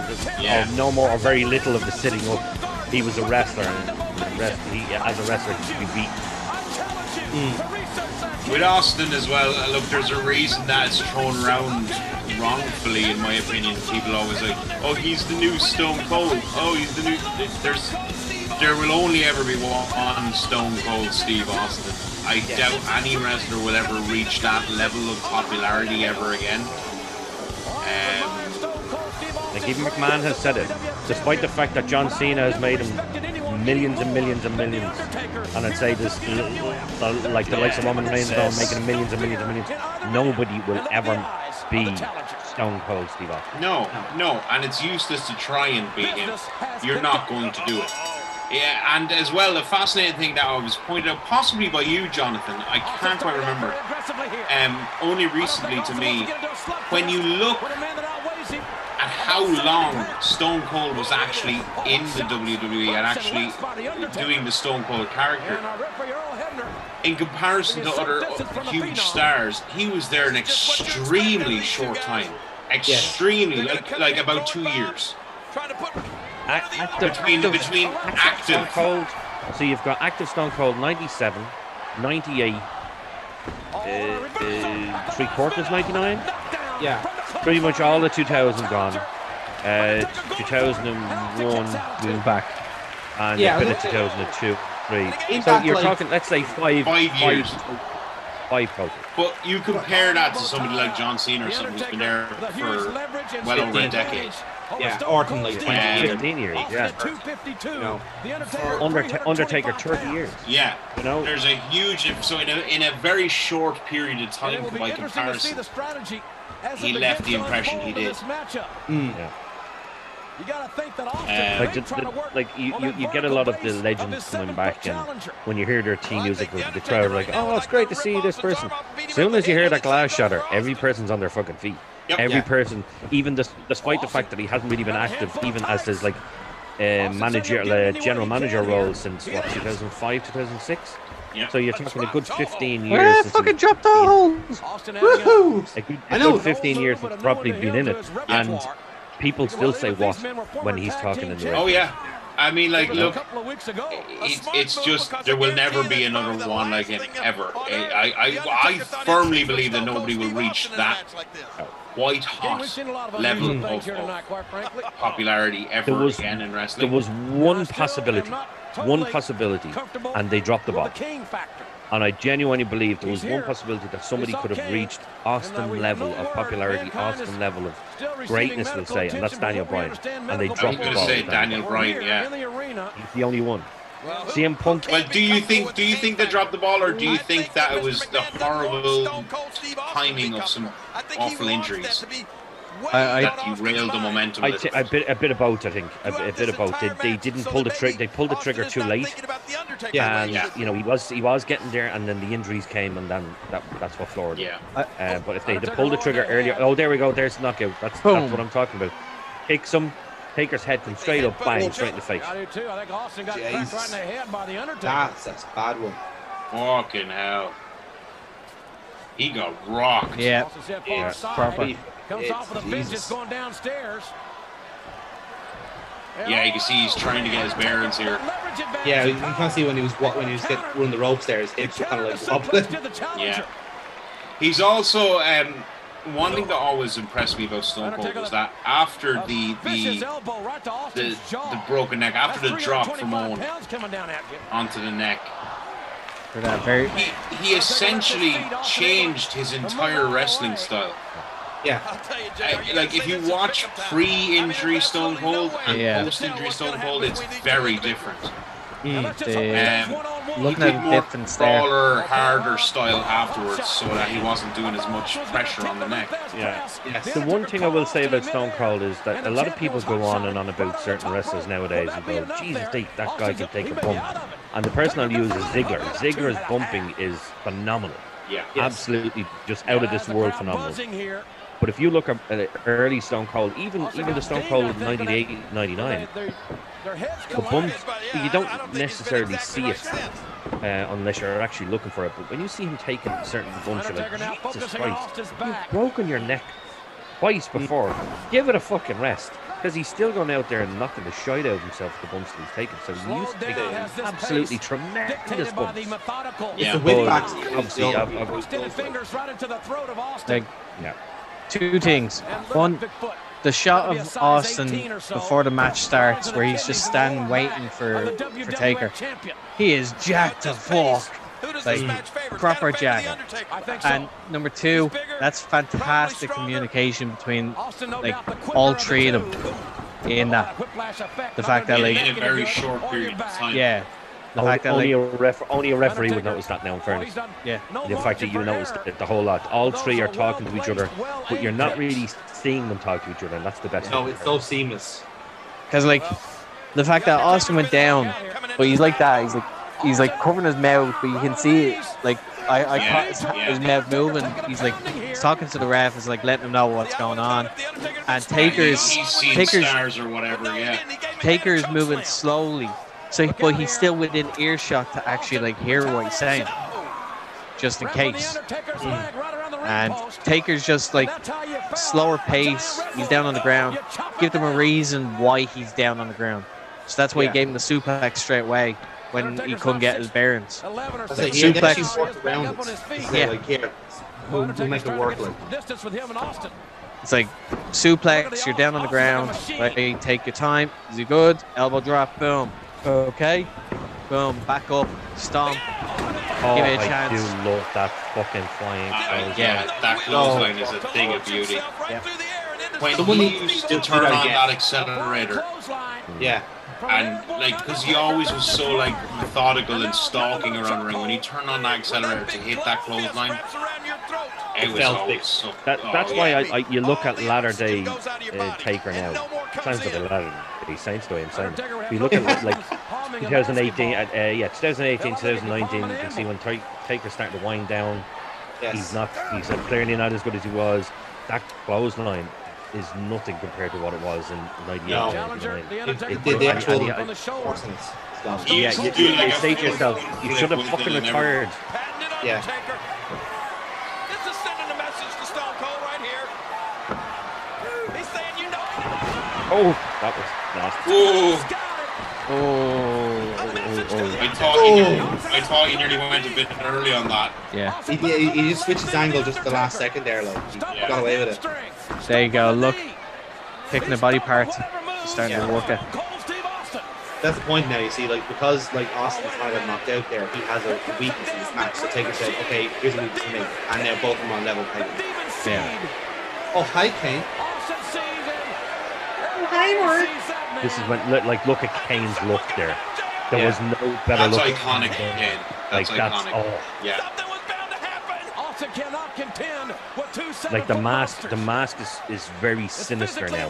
or very little of the sitting up. He was a wrestler, and as a wrestler, he could be beat. With Austin as well, look, there's a reason that it's thrown around wrongfully, in my opinion. People always like, oh, he's the new Stone Cold. Oh, he's the new. There will only ever be one Stone Cold Steve Austin. I doubt any wrestler will ever reach that level of popularity ever again. Like even McMahon has said it, despite the fact that John Cena has made him millions and millions and millions, and I'd say this, like the likes of Roman Reigns are making him millions and millions and millions, nobody will ever be Stone Cold Steve Austin. No, and it's useless to try and beat him. You're not going to do it. Yeah, and as well, the fascinating thing that I was pointed out, possibly by you, Jonathan, I can't quite remember, only recently to me, when you look at how long Stone Cold was actually in the WWE and actually doing the Stone Cold character, in comparison to other huge stars, he was there an extremely short time. Extremely, like about 2 years. Between active Stone Cold, so you've got active Stone Cold 97, 98, 3/4 99. Yeah. Pretty much all the 2000 gone. 2001 we were back, and a bit of 2002, 3. So you're talking, let's say 5 years. 5 total. But you compare that to somebody like John Cena or somebody who's been there for well over a decade. Yeah, Orton like 15 years. Yeah. No. Undertaker 30 years. Yeah. You know, there's a huge. So in a very short period of time, by comparison, he left the impression he did. Yeah. You gotta think that you get a lot of the legends coming back, and when you hear their team music, the crowd are like, oh, it's great to see this person. As soon as you hear that glass shatter, every person's on their fucking feet. Yep. Every person, even despite the fact that he hasn't really been active, even as his general manager role since 2005, 2006. Yeah. So you're talking a good 15 years. Where fucking dropped the holes? Woohoo! A good 15 years since probably been in it, and people still say what when he's talking in the ring. Oh yeah, I mean, like, look, it's just there will never be another one like him ever. I firmly believe that nobody will reach that white hot level of popularity ever again in wrestling. There was one possibility, and they dropped the ball. And I genuinely believe there was one possibility that somebody could have reached Austin level of popularity, Austin level of greatness, we'll say, and that's Daniel Bryan. And they dropped the ball. Say Daniel Bryan, yeah. He's the only one. CM Punk. Well, do you think they dropped the ball, or do you think that it was the horrible timing of some awful injuries? that derailed the momentum. A bit of both, I think. A bit of both. They didn't pull the trigger. They pulled the trigger too late. And you know, he was getting there, and then the injuries came, and then that's what floored him. But if they had pulled the trigger earlier, oh, there we go. There's the knockout. That's what I'm talking about. Kicks him. Taker's head comes straight up, bang, straight in the face. I do too. I think Austin got cracked right in the head by the Undertaker. That's a bad one. Fucking hell. He got rocked. Yeah. Proper. Comes off with a fist just going downstairs. Yeah, you can see he's trying to get his bearings here. Yeah, you can see when he was running the ropes there, his hips were kind of like wobbling. Yeah. He's also one thing that always impressed me about Stone Cold was that after the broken neck, after the drop from Owen onto the neck, he essentially changed his entire wrestling style. Yeah. Like if you watch pre-injury Stone Cold and post-injury Stone Cold, it's very different. Looking at the difference there. Brawler, harder style afterwards, so that he wasn't doing as much pressure on the neck. Yeah. Yes. The one thing I will say about Stone Cold is that a lot of people go on and on about certain wrestlers nowadays and go, Jesus, that guy can take a bump. And the person I'll use is Ziggler. Ziggler's bumping is phenomenal. Yeah. Absolutely just out of this world phenomenal. But if you look at early Stone Cold, even the Stone Cold of 98, 99, the bump, you don't necessarily see it unless you're actually looking for it. But when you see him taking certain bumps, you're like, Jesus Christ, you've broken your neck twice before. Give it a fucking rest. Because he's still going out there and knocking the shite out of himself with the bumps that he's taken. So he used to take absolutely tremendous bumps. Yeah, the whipbacks. Obviously, two things. One, the shot of Austin before the match starts where he's just standing waiting for Taker. He is jacked to fuck. Like, proper jack. And number two, that's fantastic communication between like all three of them in that. The fact that like in a very short period of time. Yeah. The fact that only a referee would notice that now, in fairness. Yeah. The fact that you noticed it, the whole lot. All three are talking to each other, but you're not really seeing them talk to each other, and that's the best. No, it's so seamless. Because like the fact that Austin went down, but he's like that. He's like covering his mouth, but you can see it. Like I caught his mouth moving. He's talking to the ref, is like letting him know what's going on. And Taker's stars or whatever. Yeah. Taker's moving slowly. So, but he's still within earshot to actually like hear what he's saying, just in case. And Taker's just like slower pace. He's down on the ground. Give them a reason why he's down on the ground. So that's why he gave him the suplex straight away when he couldn't get his bearings. Suplex. Like here, we'll make it work. Like. It's like suplex. You're down on the ground. Right, take your time. Is he good? Elbow drop. Boom. Okay, boom, back up, stomp, give it a chance. I do love that fucking flying. That clothesline is a thing of beauty. Yeah. When he used to turn on that accelerator, yeah, and like, because he always was so like methodical and stalking around the ring. When he turned on that accelerator to hit that clothesline, it was always so. That's why you look at latter day Taker now. Sounds like a latter day Saints though. Insane. We look at like 2018, 2018, 2019. You can see when Taker's starting to wind down. Yes. He's clearly not as good as he was. That clothesline is nothing compared to what it was in 98, 99. It did the actual you say to yourself, you should have fucking retired. Yeah. This is sending a message to Stone Cold right here. He's saying, you know it. Oh, that was nasty. I thought he nearly went a bit early on that. Yeah. He just switched his angle just the last second there. Like, he got away with it. There you go. Look, picking the body part, starting to work it. That's the point now. You see, like because like Austin's not got knocked out there, he has a weakness in this match. So Taker said, "Okay, here's a weakness for me," and now both of them on level playing. Yeah. Oh, hi, Kane. This is when look at Kane's look there. There was no better look. That's iconic, Kane. That's iconic. Oh yeah. Like the mask is very sinister now.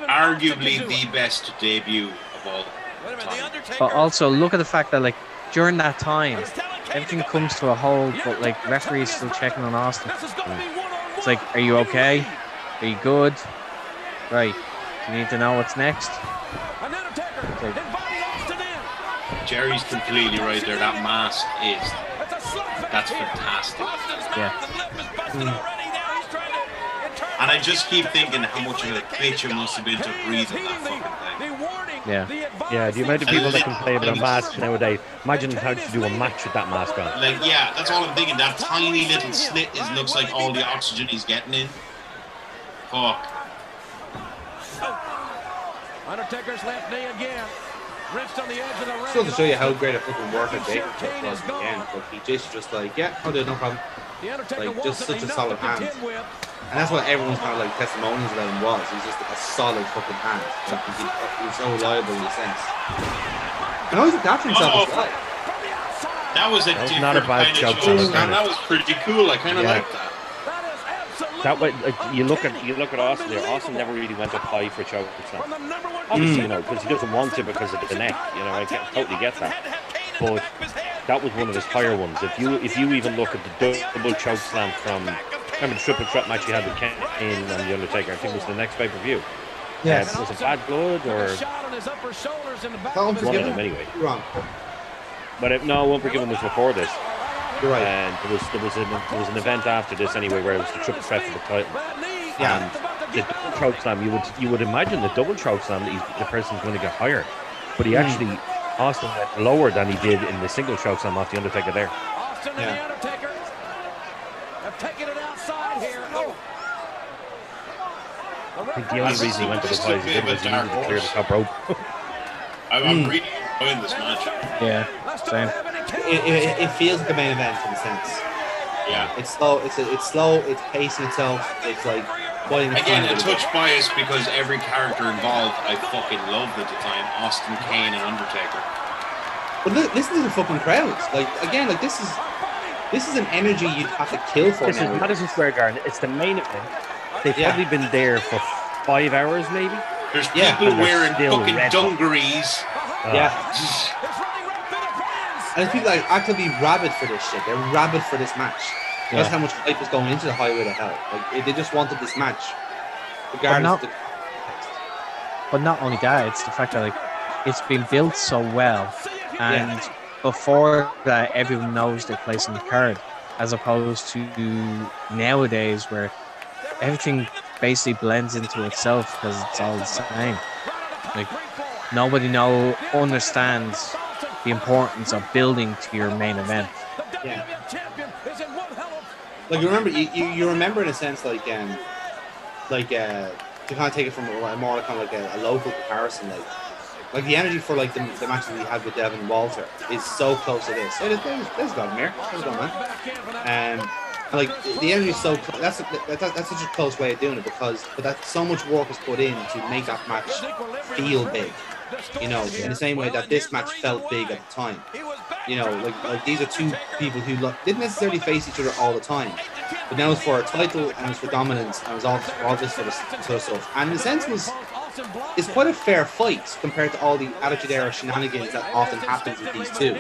Arguably the best debut of all time. But also look at the fact that like during that time, everything comes to a halt, but like referees still checking on Austin. It's like, are you okay? Are you good? Right. You need to know what's next. Like, Jerry's completely right there. That mask that's fantastic. Yeah. And I just keep thinking how much of a bitch it must have been to breathe in that fucking thing. Yeah, the amount of people that can play with a mask nowadays. Imagine how to do a match with that mask on. Like, yeah, that's all I'm thinking. That tiny little slit looks like all the oxygen he's getting in. Fuck. Undertaker's left knee again. Wrist on the edge of the ring. Still to show you how great a fucking worker Baker was in the end. But he just like, yeah, I'll do it, no problem. Like, just such a solid hand. And that's what everyone's kind of like testimonials about him was. He's just like a solid fucking hand. Like, he was so reliable in a sense. And always looked after himself as well. That was not a bad job. That was pretty cool. I kind of liked that. That way, like, you look at Austin there. Austin never really went up high for choke slam. Obviously, you know, because he doesn't want to because of the neck. You know, I totally get that. But that was one of his higher ones. If you even look at the double choke slam from, remember the triple threat match he had with Kane and the Undertaker? I think it was the next pay-per-view. Yes. Was it Bad Blood or one of them anyway? You're wrong. But no, Won't Forgive Him was before this. You're right. And there was an event after this anyway where it was the triple threat for the title. Yeah. And the double choke slam, you would imagine the double choke slam the person's going to get higher, but he actually Austin went lower than he did in the single choke slam off the Undertaker there. Austin and the Undertaker have taken it outside here. I think the only reason he went to the fight he did was he needed to clear the top rope. I'm really enjoying this match. yeah, same. It feels like a main event in a sense. Yeah. It's slow. It's slow. It's pacing itself. It's like again a touch bias because every character involved I fucking loved at the time. Austin, Kane, and Undertaker. But listen to the fucking crowds. Like again, like this is an energy you'd have to kill for. This is Madison Square Garden. It's the main event. They've probably been there for 5 hours, maybe. There's people wearing fucking dungarees. And there's people like actively rabid for this shit. They're rabid for this match. That's how much hype is going into the Highway to Hell. Like they just wanted this match, regardless. But not only that, it's the fact that like it's been built so well, and before that, everyone knows their place in the card, as opposed to nowadays where everything basically blends into itself because it's all the same. Like nobody understands the importance of building to your main event. Yeah. Like you remember in a sense to kind of take it from a more kind of like a local comparison, like the energy for like the match that we had with Devin Walter is so close to this. Hey, there's got him here. There's got man. And like the energy is so that's such a close way of doing it but that so much work is put in to make that match feel big. You know, in the same way that this match felt big at the time. You know, like these are two people who didn't necessarily face each other all the time, but now it's for a title and it's for dominance and it was all this sort of stuff. And in a sense, it's quite a fair fight compared to all the Attitude Era shenanigans that often happens with these two.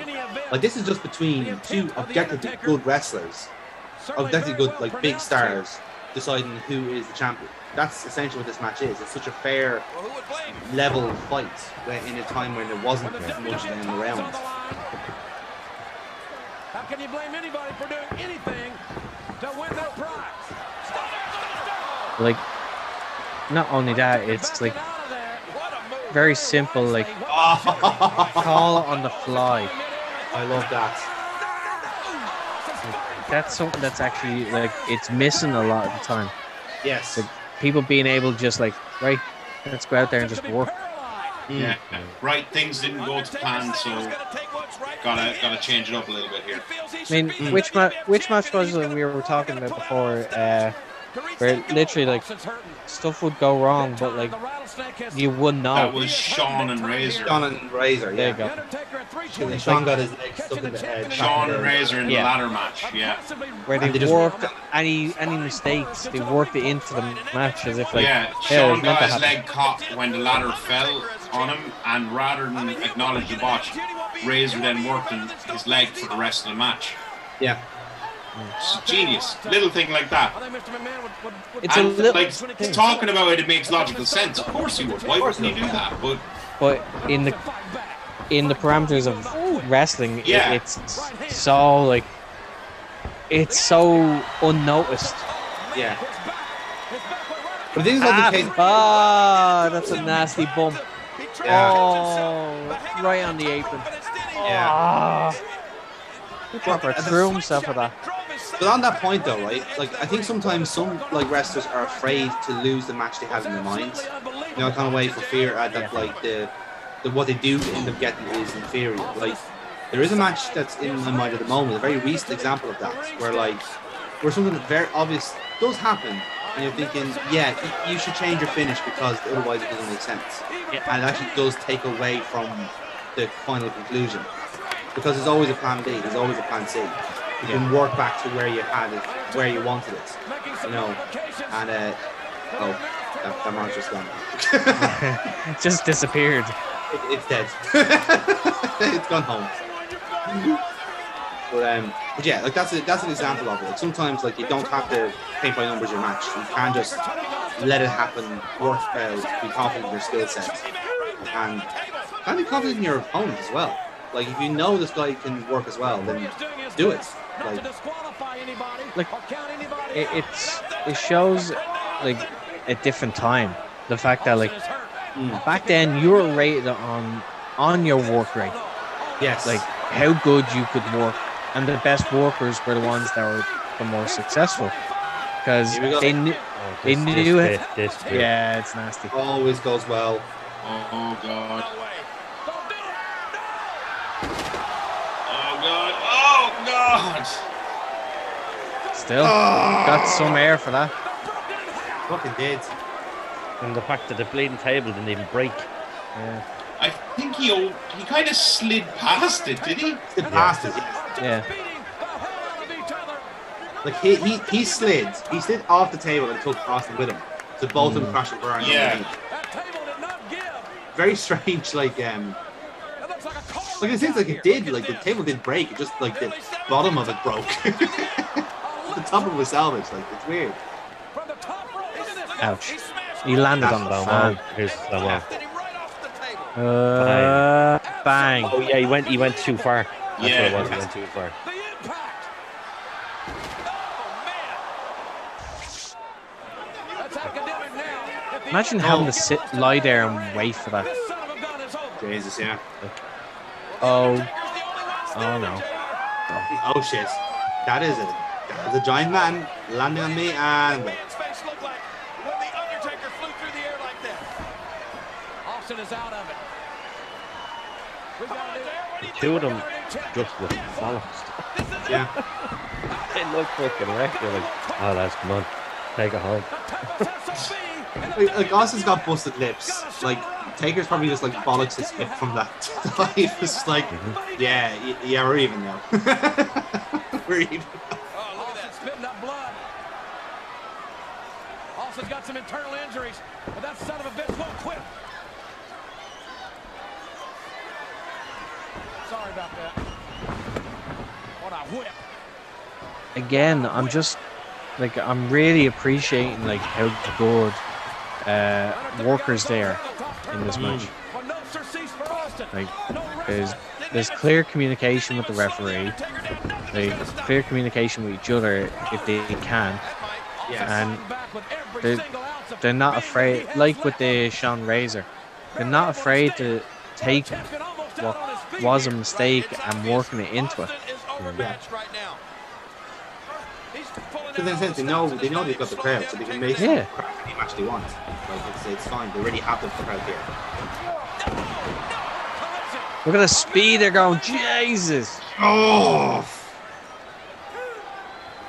Like this is just between two objectively good wrestlers, objectively good like big stars, deciding who is the champion. That's essentially what this match is. It's such a fair, level fight in a time when there wasn't much of them around. How can you blame anybody for doing anything to win that prize? Like, not only that, it's like very simple. Like, call on the fly. I love that. That's something that's actually like it's missing a lot of the time. Yes. Like, people being able to just like, right, let's go out there and just work. Yeah, right. Things didn't go to plan, so gotta change it up a little bit here. I mean, which match was it we were talking about before? where literally like stuff would go wrong, but like you wouldn't know. That was Sean and Razor. Sean and Razor, There you yeah. go. Sean got his leg stuck in the head. Sean and Razor in the ladder match, yeah. Where And they they just- worked any mistakes, they worked it into the match as if like Yeah, it was Sean meant got to his happen. leg caught when the ladder fell on him, and rather than acknowledge the botch, Razor then worked in his leg for the rest of the match. Yeah. It's genius. Little thing like that. It's a And little like thing. talking about it, it makes logical sense. Of course he would. Why wouldn't he do that? But But in the parameters of wrestling, Yeah. it's so like it's so unnoticed. Yeah. But the thing is like the case. That's a nasty bump. Yeah. Oh, right on the apron. Yeah. He proper threw himself for that. But on that point though, right? Like I think sometimes some like wrestlers are afraid to lose the match they have in their minds. You know, kind of way for fear that like the what they do end up getting is inferior. Like there is a match that's in my mind at the moment, a very recent example of that, where something that very obvious does happen, and you're thinking, yeah, you should change your finish because otherwise it doesn't make sense. And it actually does take away from the final conclusion. Because there's always a plan B, there's always a plan C. You can work back to where you had it, where you wanted it, you know. And that monster's gone. It just disappeared. It's dead. It's gone home. But yeah, like that's an example of it. Like sometimes like you don't have to paint by numbers your match. You can just let it happen, work out, be confident in your skill set, and be confident in your opponent as well. Like if you know this guy can work as well, then do it. Like it shows like a different time. The fact that like back then you were rated on your work rate. Yes. Like how good you could work, and the best workers were the ones that were the more successful because they knew it. Yeah, it's nasty. Always goes well. oh god. Oh god. Still got some air for that. Fucking did. And the fact that the bleeding table didn't even break. Yeah. I think he kind of slid past it, did he? Slid past it. Yeah. Like he slid off the table and took Austin with him. So both of them crashed and burned. Yeah. Very strange, like it seems like it did, like the table did break, it just like the bottom of it broke. The top of it was salvaged, like it's weird. Ouch. He landed on the fan. Here's the Bang. Oh yeah, he went too far. That's what it was. He Yeah. went too far. Imagine having to lie there and wait for that. Jesus, yeah. Oh no. Oh shit. That is it. That is a giant man landing on me and The two of them just look balanced. yeah. They look fucking wrecked. They're like, oh lads, come on, take it home. Like Austin's got busted lips. Like Taker's probably just like bollocks his hip from that. He's just like, yeah, we're even now. We're even. Oh, look at that, spitting up blood. Austin's got some internal injuries, but that son of a bitch won't quit. Sorry about that. What a whip. Again, I'm really appreciating like how good workers there in this match. Like there's clear communication with the referee, like clear communication with each other if they can. Yes. And they're not afraid, like with the Sean Razor, they're not afraid to take what was a mistake and working it into it. Yeah. Because in a sense, they know they've got the crowd, so they can make any match they want. Like it's fine. They already have the crowd here. Look at the speed they're going. Jesus. Oh.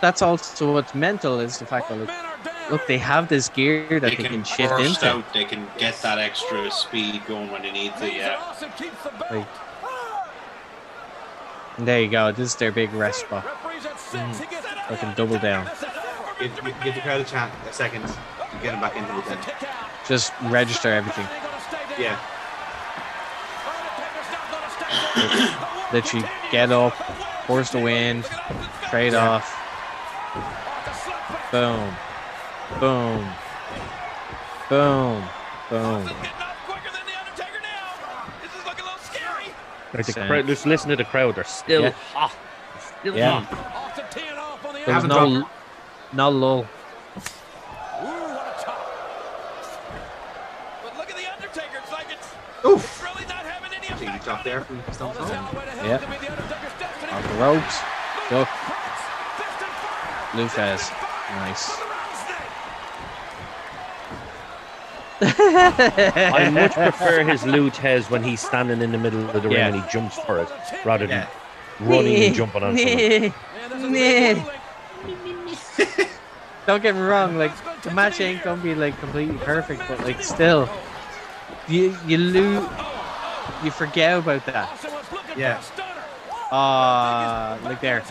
That's also what's mental is the fact that like, Look, they have this gear that they can shift burst into. out. They can get that extra speed going when they need to. Yeah. Like, there you go. This is their big rest spot. Fucking double down. Give the crowd a second to get him back into the tent. Just register everything. Yeah. Literally get up, force the wind, trade off. Boom. Boom. Boom. Boom. Like the crowd, just listen to the crowd. They're still hot. Still hot. There's no lull. Oof. Cheeky drop there from Stone Cold. Yeah. Off the ropes. Duck. Lufez. Nice. I much prefer his Lutez when he's standing in the middle of the ring and he jumps for it, rather than running and jumping on someone. Don't get me wrong, like the match ain't gonna be like completely perfect, but like still, you forget about that. Yeah. Like there.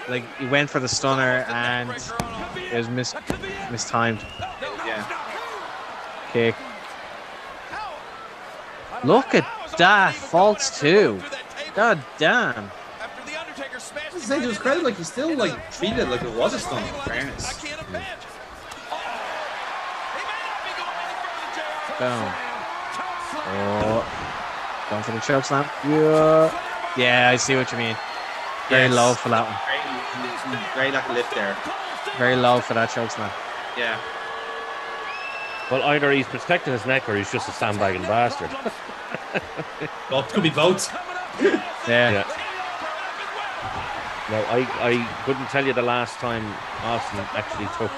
Like he went for the stunner and it was mistimed. Yeah. Kick. Look at that false too. God damn. I was saying to his credit, like he still like treated it like it was a stun. In fairness. Boom. Oh. Going for the choke slam. Yeah. Yeah, I see what you mean. Very low for that one. Very lack of lift there. Very low for that choke slam. Yeah. Well, either he's protecting his neck or he's just a sandbagging bastard. Well, it could be both. Yeah. No, I couldn't tell you the last time Austin actually took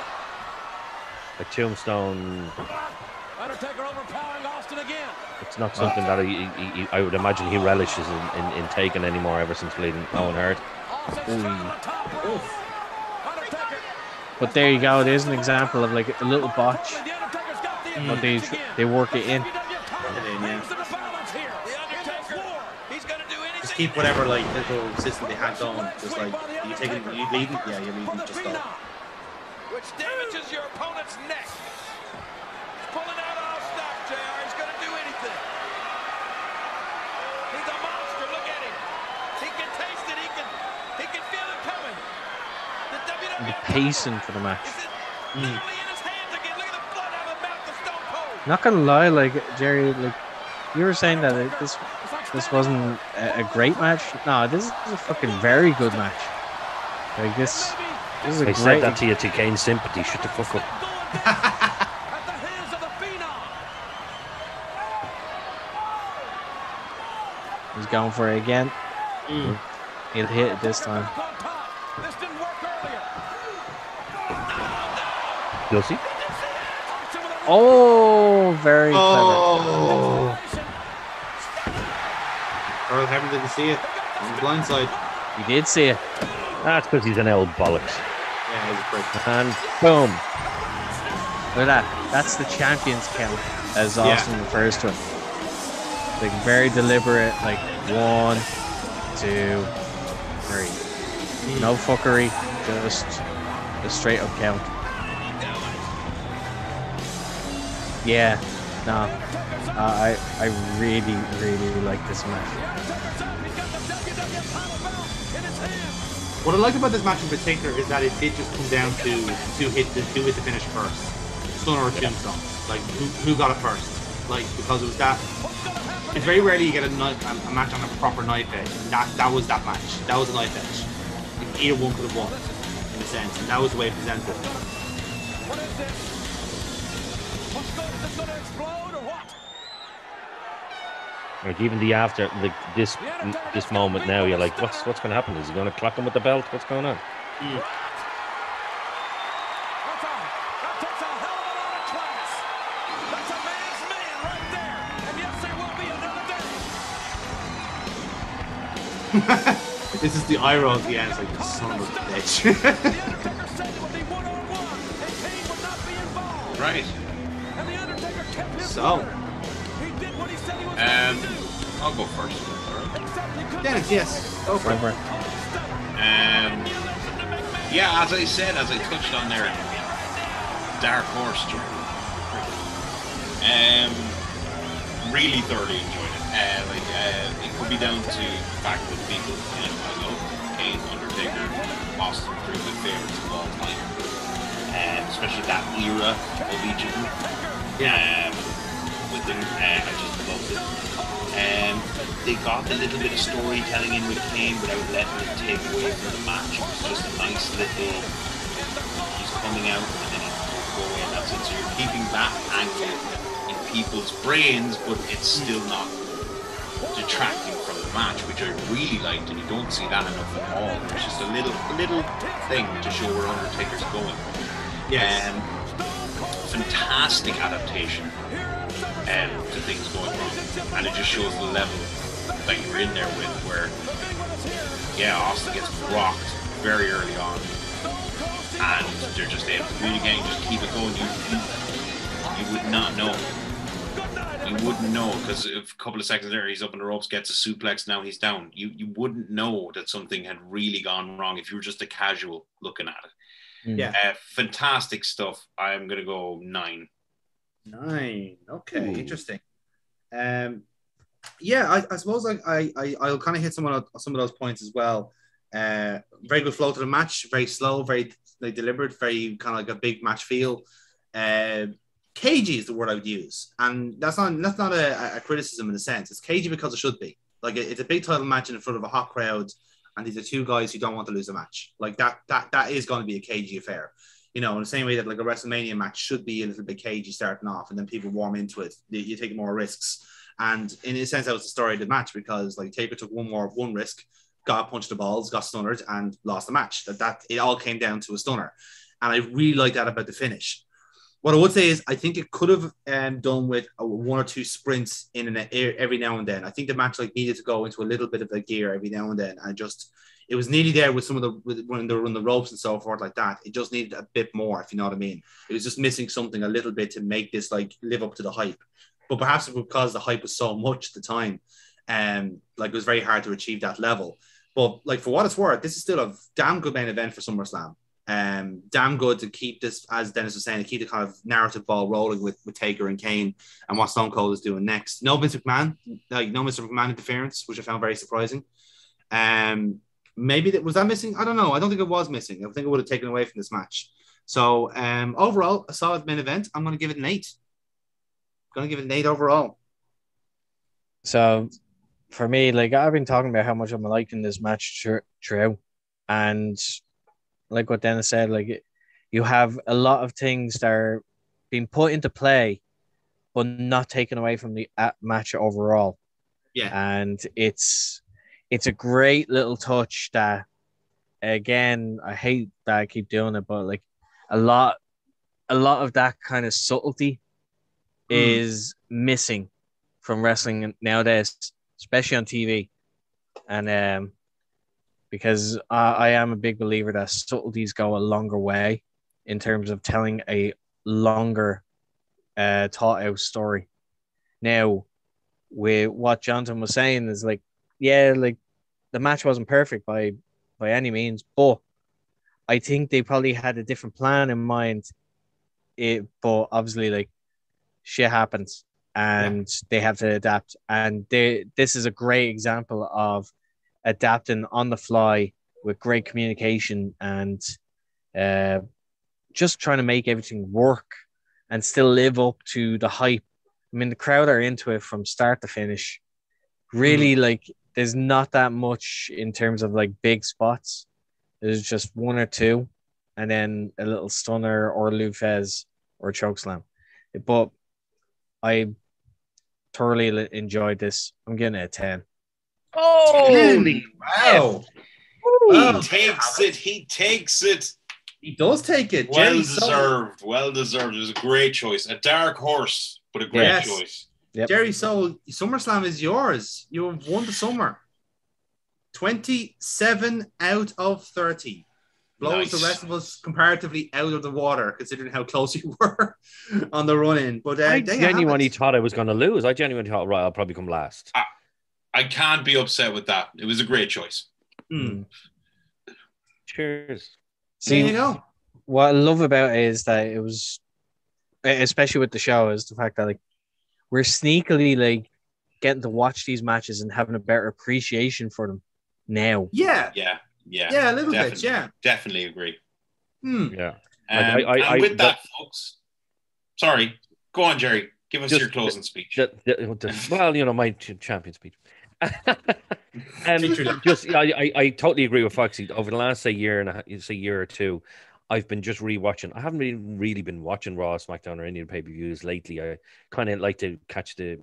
a tombstone. It's not something that I would imagine he relishes in taking anymore ever since bleeding Owen Hart. But there you go. There's an example of like a little botch, but they work it in. Just keep whatever like little system they had going. Just like you leading, yeah, you're leading. Just go. Which damages your opponent's neck. He's pulling out all stop, JR. He's going to do anything. He's a monster. Look at him. He can taste it. He can feel it coming. The pacing for the match. Not gonna lie, like Jerry, like you were saying that this wasn't a great match. No, this is a fucking very good match. Like this is a great. I said that to you to gain sympathy. Shut the fuck up. He's going for it again. He'll hit it this time. You'll see. Oh, very clever. Earl Hebner didn't see it on the blind side. He did see it. That's because he's an old bollocks. Yeah, he's a prick. And boom. Look at that. That's the champion's count, as Austin refers to it. Like very deliberate, like 1, 2, 3. No fuckery, just a straight up count. Yeah, no, I really like this match. What I like about this match in particular is that it did just come down to who hit the finish first, stunner or tombstone. Like who got it first? Like because it was that. It's very rarely you get a match on a proper knife edge. And that was that match. That was a knife edge. Either one could have won, in a sense, and that was the way it presented. What is this? Is this going to explode or what? Like even the after, like this moment now, you're like, what's going to happen? Is he going to clock him with the belt? What's going on? That takes a hell of a lot of class. That's a man's man right there. And yes, there will be another day. This is the eye roll at the end. It's like, son of a bitch. right. So, I'll go first. Dennis, yes, go for it. Yeah, as I said, as I touched on there, Dark Horse. Really thoroughly enjoyed it. It could be down to the fact that people, I love Kane, Undertaker, Austin, pretty good favorites of all time, especially that era of each of them. With them, I just loved it. They got a little bit of storytelling in with Kane without letting it take away from the match. It was just a nice little. He's coming out and then he'll go away, and that's it. So you're keeping that angle in people's brains, but it's still not detracting from the match, which I really liked, and you don't see that enough at all. It's just a little thing to show where Undertaker's going. Fantastic adaptation to things going wrong, and it just shows the level that you're in there with, where Austin gets rocked very early on, and they're just able to really just keep it going. You would not know. You wouldn't know, because a couple of seconds later he's up in the ropes, gets a suplex, now he's down. You wouldn't know that something had really gone wrong if you were just a casual looking at it. Yeah. Fantastic stuff. I'm gonna go 9. 9. Okay, interesting. I suppose I'll kind of hit some of those points as well. Very good flow to the match, very slow, very deliberate, very kind of like a big match feel. Cagey is the word I would use, and that's not a criticism in a sense. It's cagey because it should be. Like, it's a big title match in front of a hot crowd, and these are two guys who don't want to lose a match. Like, that is going to be a cagey affair. In the same way that like a WrestleMania match should be a little bit cagey starting off, and then people warm into it. You take more risks, and in a sense, that was the story of the match, because like Taker took one risk, got punched the balls, got stunnered, and lost the match. That it all came down to a stunner, and I really like that about the finish. What I would say is I think it could have done with 1 or 2 sprints in and every now and then. I think the match needed to go into a little bit of a gear every now and then. It was nearly there with some of when they were on the ropes and so forth like that. It just needed a bit more, if you know what I mean. It was just missing something a little bit to make this live up to the hype. But perhaps because the hype was so much at the time, it was very hard to achieve that level. But for what it's worth, this is still a damn good main event for SummerSlam. Damn good to keep this, as Dennis was saying, to keep the kind of narrative ball rolling with Taker and Kane and what Stone Cold is doing next. No Vince McMahon, no Mr. McMahon interference, which I found very surprising. Maybe was that missing? I don't know. I don't think it was missing. I think it would have taken away from this match. So overall, a solid main event. I'm going to give it an 8. I'm going to give it an 8 overall. So for me, I've been talking about how much I'm liking this match throughout, and like what Dennis said, you have a lot of things that are being put into play, but not taken away from the match overall. Yeah. And it's a great little touch that, again, I hate that I keep doing it, but a lot of that kind of subtlety is missing from wrestling nowadays, especially on TV. And because I am a big believer that subtleties go a longer way in terms of telling a longer thought out story. Now, with what Jonathan was saying is the match wasn't perfect by any means, but I think they probably had a different plan in mind. But obviously, shit happens, and they have to adapt. And this is a great example of adapting on the fly with great communication and just trying to make everything work and still live up to the hype. I mean, the crowd are into it from start to finish. Really, there's not that much in terms of big spots. There's just 1 or 2, and then a little stunner or Lufez or chokeslam. But I thoroughly enjoyed this. I'm giving it a 10. Holy wow! He takes it. He does take it. Well deserved. It was a great choice. A dark horse, but a great choice. Yep. Gerry Soul, SummerSlam is yours. You have won the summer. 27 out of 30. blows the rest of us comparatively out of the water, considering how close we were on the run-in. But I genuinely thought I was going to lose. I genuinely thought, right, I'll probably come last. I can't be upset with that. It was a great choice. Cheers. See, there you go. What I love about it is that it was, especially with the show, is the fact that like we're sneakily like getting to watch these matches and having a better appreciation for them now. Yeah, a little bit. Yeah, definitely agree. Yeah, and with that, folks. Sorry, go on, Gerry. Give us your closing speech. Well, you know, my champion speech. I totally agree with Foxy. Over the last year or two, I've been just rewatching. I haven't really been watching Raw, SmackDown, or any of the pay-per-views lately. I kind of like to catch the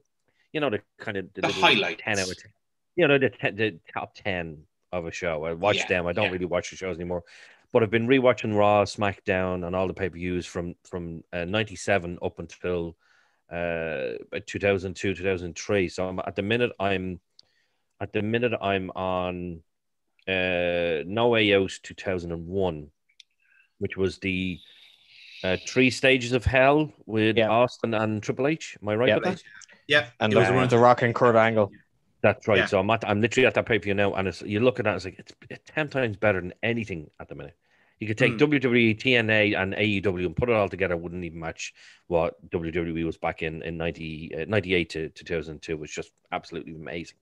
highlights, 10 out of 10. You know, the top 10 of a show. I watch them. I don't really watch the shows anymore. But I've been rewatching Raw, SmackDown, and all the pay-per-views from 97 up until 2002, 2003. So at the minute I'm on No Way Out 2001, which was the 3 stages of hell with Austin and Triple H. Am I right with that? Yeah, and the Rock and Kurt Angle. That's right. Yeah. So I'm literally at that pay-per-view now, and you look at that, it's like it's 10 times better than anything at the minute. You could take WWE, TNA, and AEW and put it all together. It wouldn't even match what WWE was back in 98 to 2002. It was just absolutely amazing.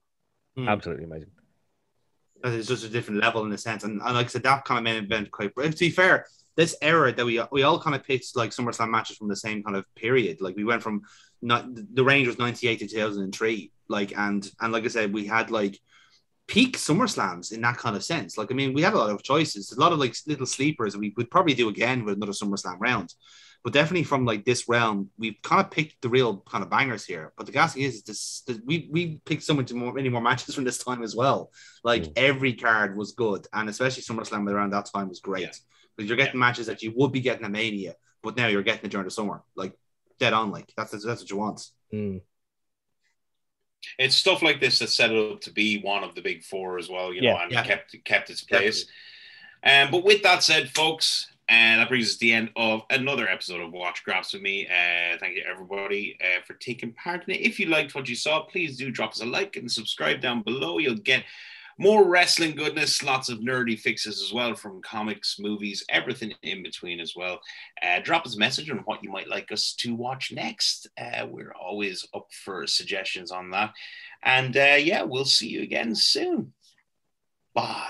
Absolutely amazing. It's just a different level in a sense. And like I said, that kind of main event quite. But to be fair, this era that we all kind of picked like SummerSlam matches from the same kind of period. Like we went from the range was 98 to 2003. Like and like I said, we had like peak SummerSlams in that kind of sense. Like I mean, we had a lot of choices, a lot of like little sleepers, and we would probably do again with another SummerSlam round. But definitely from like this realm, we've kind of picked the real kind of bangers here. But the gas thing is we picked many more matches from this time as well. Like every card was good, and especially SummerSlam around that time was great because you're getting matches that you would be getting at Mania, but now you're getting it during the summer, like dead on. Like that's what you want. It's stuff like this that set it up to be one of the big four as well, you know, and kept its place. But with that said, folks. And that brings us to the end of another episode of Watch Graps with me. Thank you, everybody, for taking part in it. If you liked what you saw, please do drop us a like and subscribe down below. You'll get more wrestling goodness, lots of nerdy fixes as well from comics, movies, everything in between as well. Drop us a message on what you might like us to watch next. We're always up for suggestions on that. And we'll see you again soon. Bye.